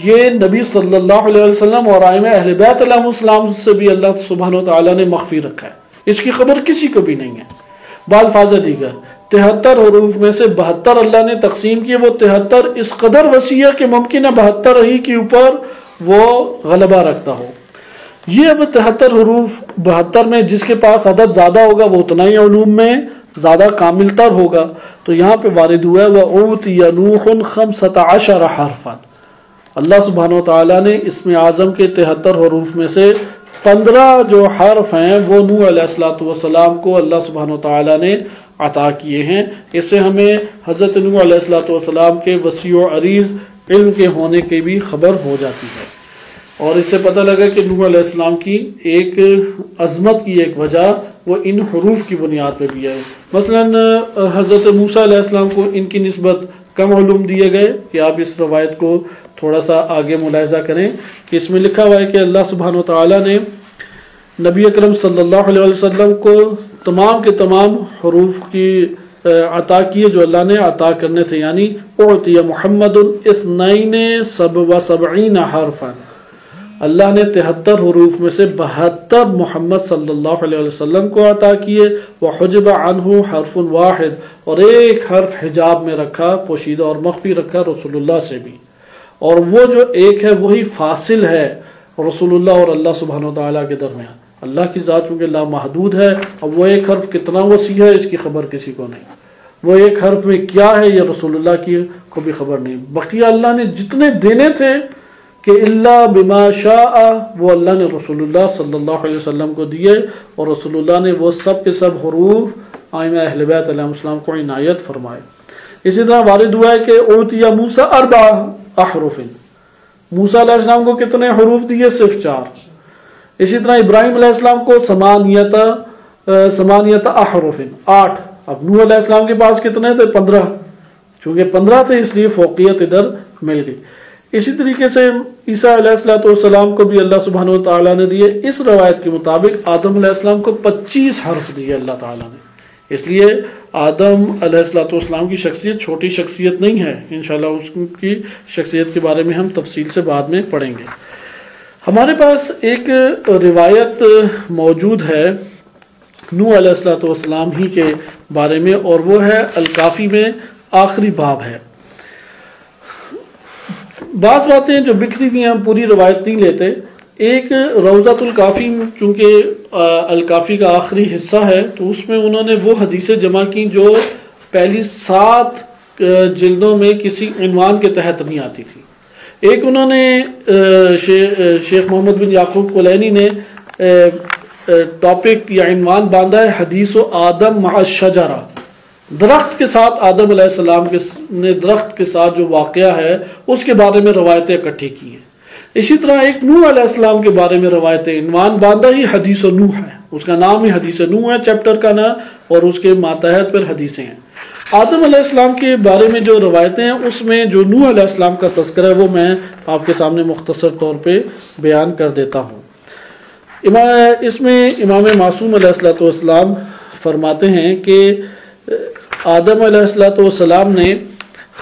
یہ نبی صلی اللہ علیہ وسلم اور ائمہ اہل بیت علیہ السلام سے بھی اللہ سبحانہ وتعالی نے مخفی رکھا ہے، اس کی خبر کسی کو بھی نہیں ہے۔ بالفاظ دیگر 73 حروف میں سے 72 اللہ نے تقسیم کیے، وہ 73 اس قدر وسیع ہے کہ ممکن ہے 72 ہی کے اوپر وہ غلبہ رکھتا ہو۔ یہ اب 73 حروف 72 میں جس کے پاس عدد زیادہ ہوگا وہ اتنا ہی علوم میں زیادہ کامل تر ہوگا۔ تو یہاں پہ وارد ہوا ہے وَأُوتِيَ نُوحٌ 15 حرفاً، اللہ سبحانہ وتعالیٰ نے اسم اعظم کے 73 حروف میں سے 15 جو حرف ہیں وہ نوح علیہ السلام کو اللہ سبحانہ وتعالیٰ نے عطا کیے ہیں۔ اس سے ہمیں حضرت نوح علیہ السلام کے وسیع و عریض علم کے ہونے کی بھی خبر ہو جاتی ہے، اور اس سے پتہ لگا کہ نوح علیہ السلام کی ایک عظمت کی ایک وجہ وہ ان حروف کی بنیاد پہ بھی ہے۔ مثلا حضرت موسیٰ علیہ السلام کو ان کی نسبت کم علوم دیے گئے کہ آپ اس روایت کو تھوڑا سا آگے ملاحظہ کریں کہ اس میں لکھا ہوا ہے کہ اللہ سبحانہ وتعالی نے نبی اکرم صلی اللہ علیہ وسلم کو تمام کے تمام حروف کی عطا کیے جو اللہ نے عطا کرنے تھے، یعنی اعطی محمد 72 حرفا، اللہ نے 73 حروف میں سے 72 محمد صلی اللہ علیہ وسلم کو عطا کیے، وحجب عنہ حرف واحد، اور ایک حرف حجاب میں رکھا، پوشیدہ اور مخفی رکھا رسول اللہ سے بھی، اور وہ جو ایک ہے وہی فاصل ہے رسول اللہ اور اللہ سبحانہ وتعالیٰ کے درمیان۔ اللہ کی ذات چونکہ لامحدود ہے، اب وہ ایک حرف کتنا وسیع ہے اس کی خبر کسی کو نہیں، وہ ایک حرف میں کیا ہے یہ رسول اللہ کی کو بھی خبر نہیں۔ بقیہ اللہ نے جتنے دینے تھے کہ اللہ بما شاء، وہ اللہ نے رسول اللہ صلی اللہ علیہ وسلم کو دیے، اور رسول اللہ نے وہ سب کے سب حروف ائمہ اہل بیت علیہ السلام کو عنایت فرمائے۔ اسی طرح وارد ہوا ہے کہ اوتی موسیٰ 4 احرف، موسیٰ علیہ السلام کو کتنے حروف دیے؟ صرف 4۔ اسی طرح ابراہیم علیہ السلام کو 8 احرف، 8۔ اب نوح علیہ السلام کے پاس کتنے تھے؟ 15، چونکہ 15 تھے اس لیے فوقیت ادھر مل گئی۔ اسی طریقے سے عیسیٰ علیہ السلام کو بھی اللہ سبحانہ وتعالیٰ نے دیے۔ اس روایت کے مطابق آدم علیہ السلام کو 25 حرف دیے اللہ تعالیٰ نے، اس لیے آدم علیہ السلام کی شخصیت چھوٹی شخصیت نہیں ہے، انشاءاللہ اس کی شخصیت کے بارے میں ہم تفصیل سے بعد میں پڑھیں گے۔ ہمارے پاس ایک روایت موجود ہے نوح علیہ السلام ہی کے بارے میں، اور وہ ہے الکافی میں آخری باب ہے۔ بعض باتیں جو بکھری ہوئی ہیں ہم پوری روایت نہیں لیتے۔ ایک روضۃ الکافی، چونکہ الکافی کا آخری حصہ ہے تو اس میں انہوں نے وہ حدیثیں جمع کی جو پہلی 7 جلدوں میں کسی عنوان کے تحت نہیں آتی تھی۔ ایک انہوں نے شیخ محمد بن یعقوب کلینی نے ٹاپک یا عنوان باندھا ہے حدیث و آدم مع الشجرہ، درخت کے ساتھ آدم علیہ السلام نے درخت کے ساتھ جو واقعہ ہے اس کے بارے میں روایتیں اکٹھی کی ہیں۔ اسی طرح ایک نوح علیہ السلام کے بارے میں روایتیں، عنوان باندھا ہی حدیث و نوح ہے، اس کا نام ہی حدیث نوح ہے چیپٹر کا نام، اور اس کے ماتحت پر حدیثیں ہیں۔ آدم علیہ السلام کے بارے میں جو روایتیں ہیں اس میں جو نوح علیہ السلام کا تذکرہ ہے وہ میں آپ کے سامنے مختصر طور پہ بیان کر دیتا ہوں۔ اس میں امام معصوم علیہ السلام فرماتے ہیں کہ آدم علیہ السلام نے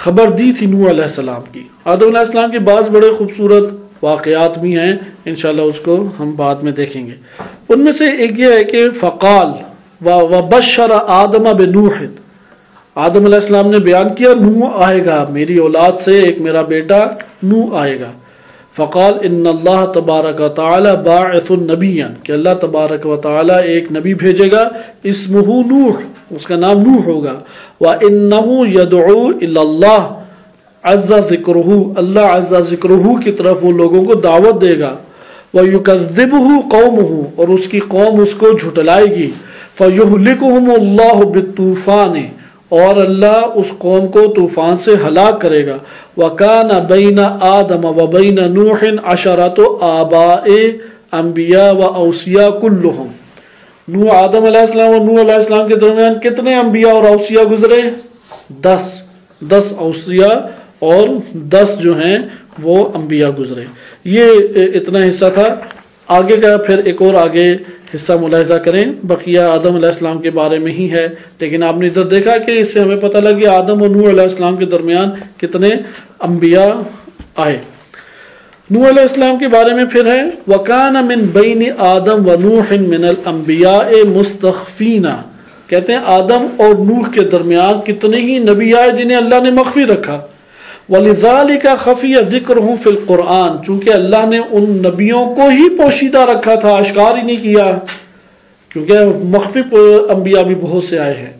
خبر دی تھی نوح علیہ السلام کی۔ آدم علیہ السلام کے بعض بڑے خوبصورت واقعات بھی ہیں، انشاءاللہ اس کو ہم بعد میں دیکھیں گے۔ ان میں سے ایک یہ ہے کہ فقال وبشر آدم بنوح، آدم علیہ السلام نے بیان کیا نوح آئے گا، میری اولاد سے ایک میرا بیٹا نوح آئے گا۔ فقال ان اللہ تبارک و تعالی باعث نبیا، کہ اللہ تبارک و تعالی ایک نبی بھیجے گا، اسمہ نوح، اس کا نام نوح ہوگا، وانہ یدعو الی اللہ عز ذکرہ، اللہ عز ذکرہ کی طرف وہ لوگوں کو دعوت دے گا، ویکذبہ قومہ، اور اس کی قوم اس کو جھٹلائے گی، فیہلکہم اللہ بالطوفان، اور اللہ اس قوم کو طوفان سے ہلاک کرے گا۔ وَكَانَ بَيْنَ آدَمَ وَبَيْنَ نُوحٍ عَشَرَةُ آبَاءِ انبیاء وَأَوْصِیَاء كُلُّهُمْ، نوح آدم علیہ السلام اور نوح علیہ السلام کے درمیان کتنے انبیاء اور اوصیاء گزرے؟ 10 اوصیاء اور 10 جو ہیں وہ انبیاء گزرے۔ یہ اتنا حصہ تھا، آگے کا پھر ایک اور آگے حصہ ملاحظہ کریں، بقیہ آدم علیہ السلام کے بارے میں ہی ہے، لیکن آپ نے ادھر دیکھا کہ اس سے ہمیں پتہ لگ گیا آدم اور نوح علیہ السلام کے درمیان کتنے انبیاء آئے۔ نوح علیہ السلام کے بارے میں پھر ہے وَكَانَ مِن بَيْنِ آدم وَنُوحٍ مِنَ الْأَنْبِيَاءِ مُسْتَخْفِينَ، کہتے ہیں آدم اور نوح کے درمیان کتنے ہی نبی آئے جنہیں اللہ نے مخفی رکھا۔ وَلِذَلِكَ خَفِيَ ذِكْرُهُمْ فِي الْقُرْآنِ، چونکہ اللہ نے ان نبیوں کو ہی پوشیدہ رکھا تھا، اشکار ہی نہیں کیا، کیونکہ مخفی انبیاء بھی بہت سے آئے ہیں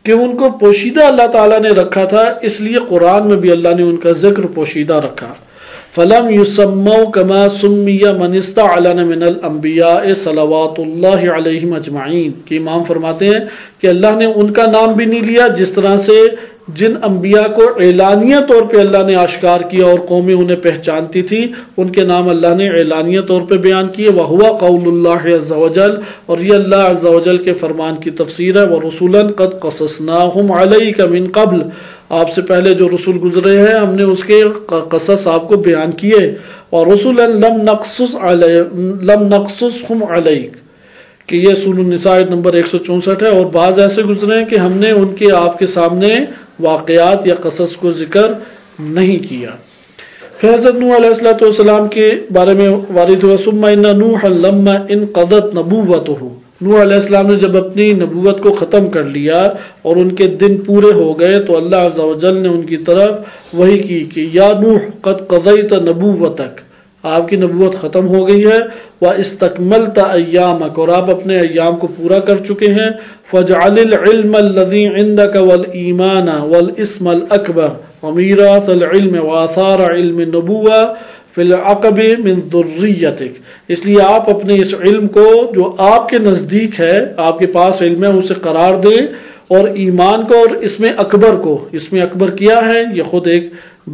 کہ ان کو پوشیدہ اللہ تعالیٰ نے رکھا تھا، اس لیے قرآن میں بھی اللہ نے ان کا ذکر پوشیدہ رکھا۔ فَلَمْ يُسَمَّوْا كَمَا سُمِّيَ مَنِ اسْتَعْلَنَ مِنَ الْأَنْبِيَاءِ صَلَوَاتُ اللَّهِ عَلَيْهِمْ أَجْمَعِينَ، کہ امام فرماتے ہیں کہ اللہ نے ان کا نام بھی نہیں لیا جس طرح سے جن انبیاء کو اعلانیہ طور پہ اللہ نے آشکار کیا اور قومیں انہیں پہچانتی تھی، ان کے نام اللہ نے اعلانیہ طور پہ بیان کیے۔ وَهُوَ قَوْلُ اللَّهِ عَزَّ وَجَلَ، اور یہ اللہ عز و جل کے فرمان کی تفسیر ہے۔ وَرُسُلًا قَدْ قَصَصْنَاهُمْ عَلَيْكَ مِن قَبْلُ، آپ سے پہلے جو رسول گزرے ہیں ہم نے اس کے قصص آپ کو بیان کیے۔ وَرُسُلًا لَمْ نَقْصُصْهُمْ عَلَيْكَ، کہ یہ سورۃ النساء نمبر 164 ہے، اور بعض ایسے گزرے ہیں کہ ہم نے ان کے آپ کے سامنے واقعات یا قصص کو ذکر نہیں کیا۔ پھر حضرت نوح علیہ السلام کے بارے میں وارد ہوا ثم ان نوحا لما انقضت نبوته، نوح علیہ السلام نے جب اپنی نبوت کو ختم کر لیا اور ان کے دن پورے ہو گئے تو اللہ عز و جل نے ان کی طرف وحی کی کہ یا نوح قد قضیت نبوتک، آپ کی نبوت ختم ہو گئی ہے، وَاسْتَكْمَلْتَ أَيَّامَكَ، اور آپ اپنے ایام کو پورا کر چکے ہیں، فَاجْعَلِ الْعِلْمَ الَّذِي عِنْدَكَ وَالْإِيمَانَ وَالْإِسْمَ الْأَكْبَرَ وَمِيرَاثَ الْعِلْمِ وَآثَارَ عِلْمِ النُّبُوَّةِ فِي الْعَقَبِ مِنْ ذُرِّيَّتِكَ، اس لیے آپ اپنے اس علم کو جو آپ کے نزدیک ہے، آپ کے پاس علم ہے، اسے قرار دیں، اور ایمان کو اور اسم اکبر کو، اسم اکبر کیا ہے یہ خود ایک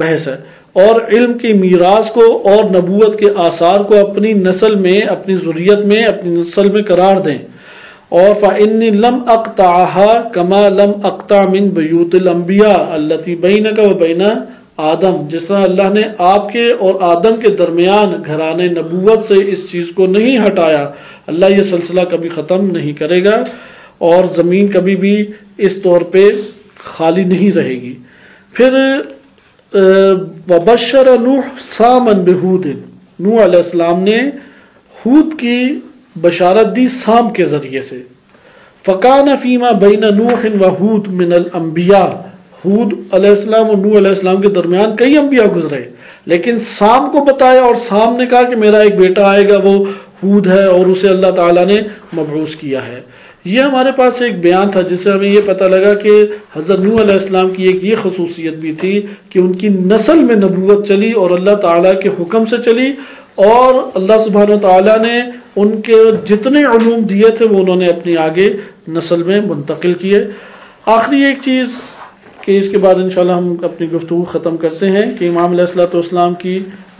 بحث ہے، اور علم کی میراث کو اور نبوت کے آثار کو اپنی نسل میں، اپنی ذریت میں، اپنی نسل میں قرار دیں۔ اور فَإِنِّي لَمْ أَقْطَعْهَا كَمَا لَمْ أَقْطَعْ مِنْ بُيُوتِ الْأَنْبِيَاءِ الَّتِي بَيْنَكَ وَبَيْنَ آدم، جس طرح اللہ نے آپ کے اور آدم کے درمیان گھرانے نبوت سے اس چیز کو نہیں ہٹایا، اللہ یہ سلسلہ کبھی ختم نہیں کرے گا اور زمین کبھی بھی اس طور پہ خالی نہیں رہے گی۔ پھر وبشر نوح سامًا بہود، نوح علیہ السلام نے ہود کی بشارت دی سام کے ذریعے سے۔ فَكَانَ فِيمَا بَيْنَ نُوحٍ وَهُودٍ مِنَ الْأَنْبِيَاءِ، ہود علیہ السلام اور نوح علیہ السلام کے درمیان کئی انبیاء گزرے، لیکن سام کو بتایا اور سام نے کہا کہ میرا ایک بیٹا آئے گا وہ ہود ہے اور اسے اللہ تعالیٰ نے مبعوث کیا ہے۔ یہ ہمارے پاس ایک بیان تھا جس سے ہمیں یہ پتہ لگا کہ حضرت نوح علیہ السلام کی ایک یہ خصوصیت بھی تھی کہ ان کی نسل میں نبوت چلی اور اللہ تعالیٰ کے حکم سے چلی، اور اللہ سبحانہ وتعالیٰ نے ان کے جتنے علوم دیے تھے وہ انہوں نے اپنی آگے نسل میں منتقل کیے۔ آخری ایک چیز کہ اس کے بعد انشاءاللہ ہم اپنی گفتگو ختم کرتے ہیں کہ امام علیہ السلام کی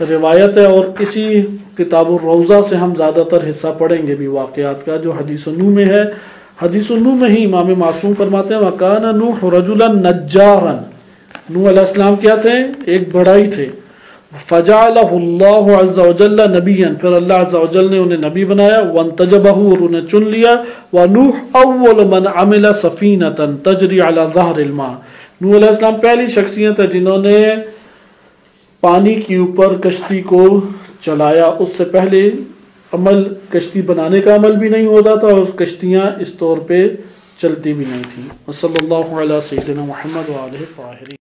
روایت ہے، اور اسی کتاب الروضہ سے ہم زیادہ تر حصہ پڑھیں گے بھی واقعات کا، جو حدیث النوح میں ہے۔ حدیث النوح میں ہی امام معصوم فرماتے ہیں وَكَانَ نُوحُ رَجُلًا نَجَّارًا، نوح علیہ السلام کیا تھے؟ ایک بڑائی تھے۔ فَجَعَلَهُ اللَّهُ عَزَّ وَجَلَّ نَبِيًّا، پھر اللہ عز و جل نے انہیں نبی بنایا، وَانْتَجَبَهُ، اور انہیں چن لیا، وَنُوحُ أَوَّلُ مَنْ عَمِلَ سَفِينَةً تَجْرِي عَلَى ظَهْرِ الْمَاءِ، نوح علیہ السلام پہلی شخصیت ہے جنہوں نے پانی کے اوپر کشتی کو چلایا۔ اس سے پہلے عمل کشتی بنانے کا عمل بھی نہیں ہوتا تھا، اور کشتیاں اس طور پہ چلتی بھی نہیں تھیں۔ وصلی اللہ علی سیدنا محمد وآلہ الطاہرین۔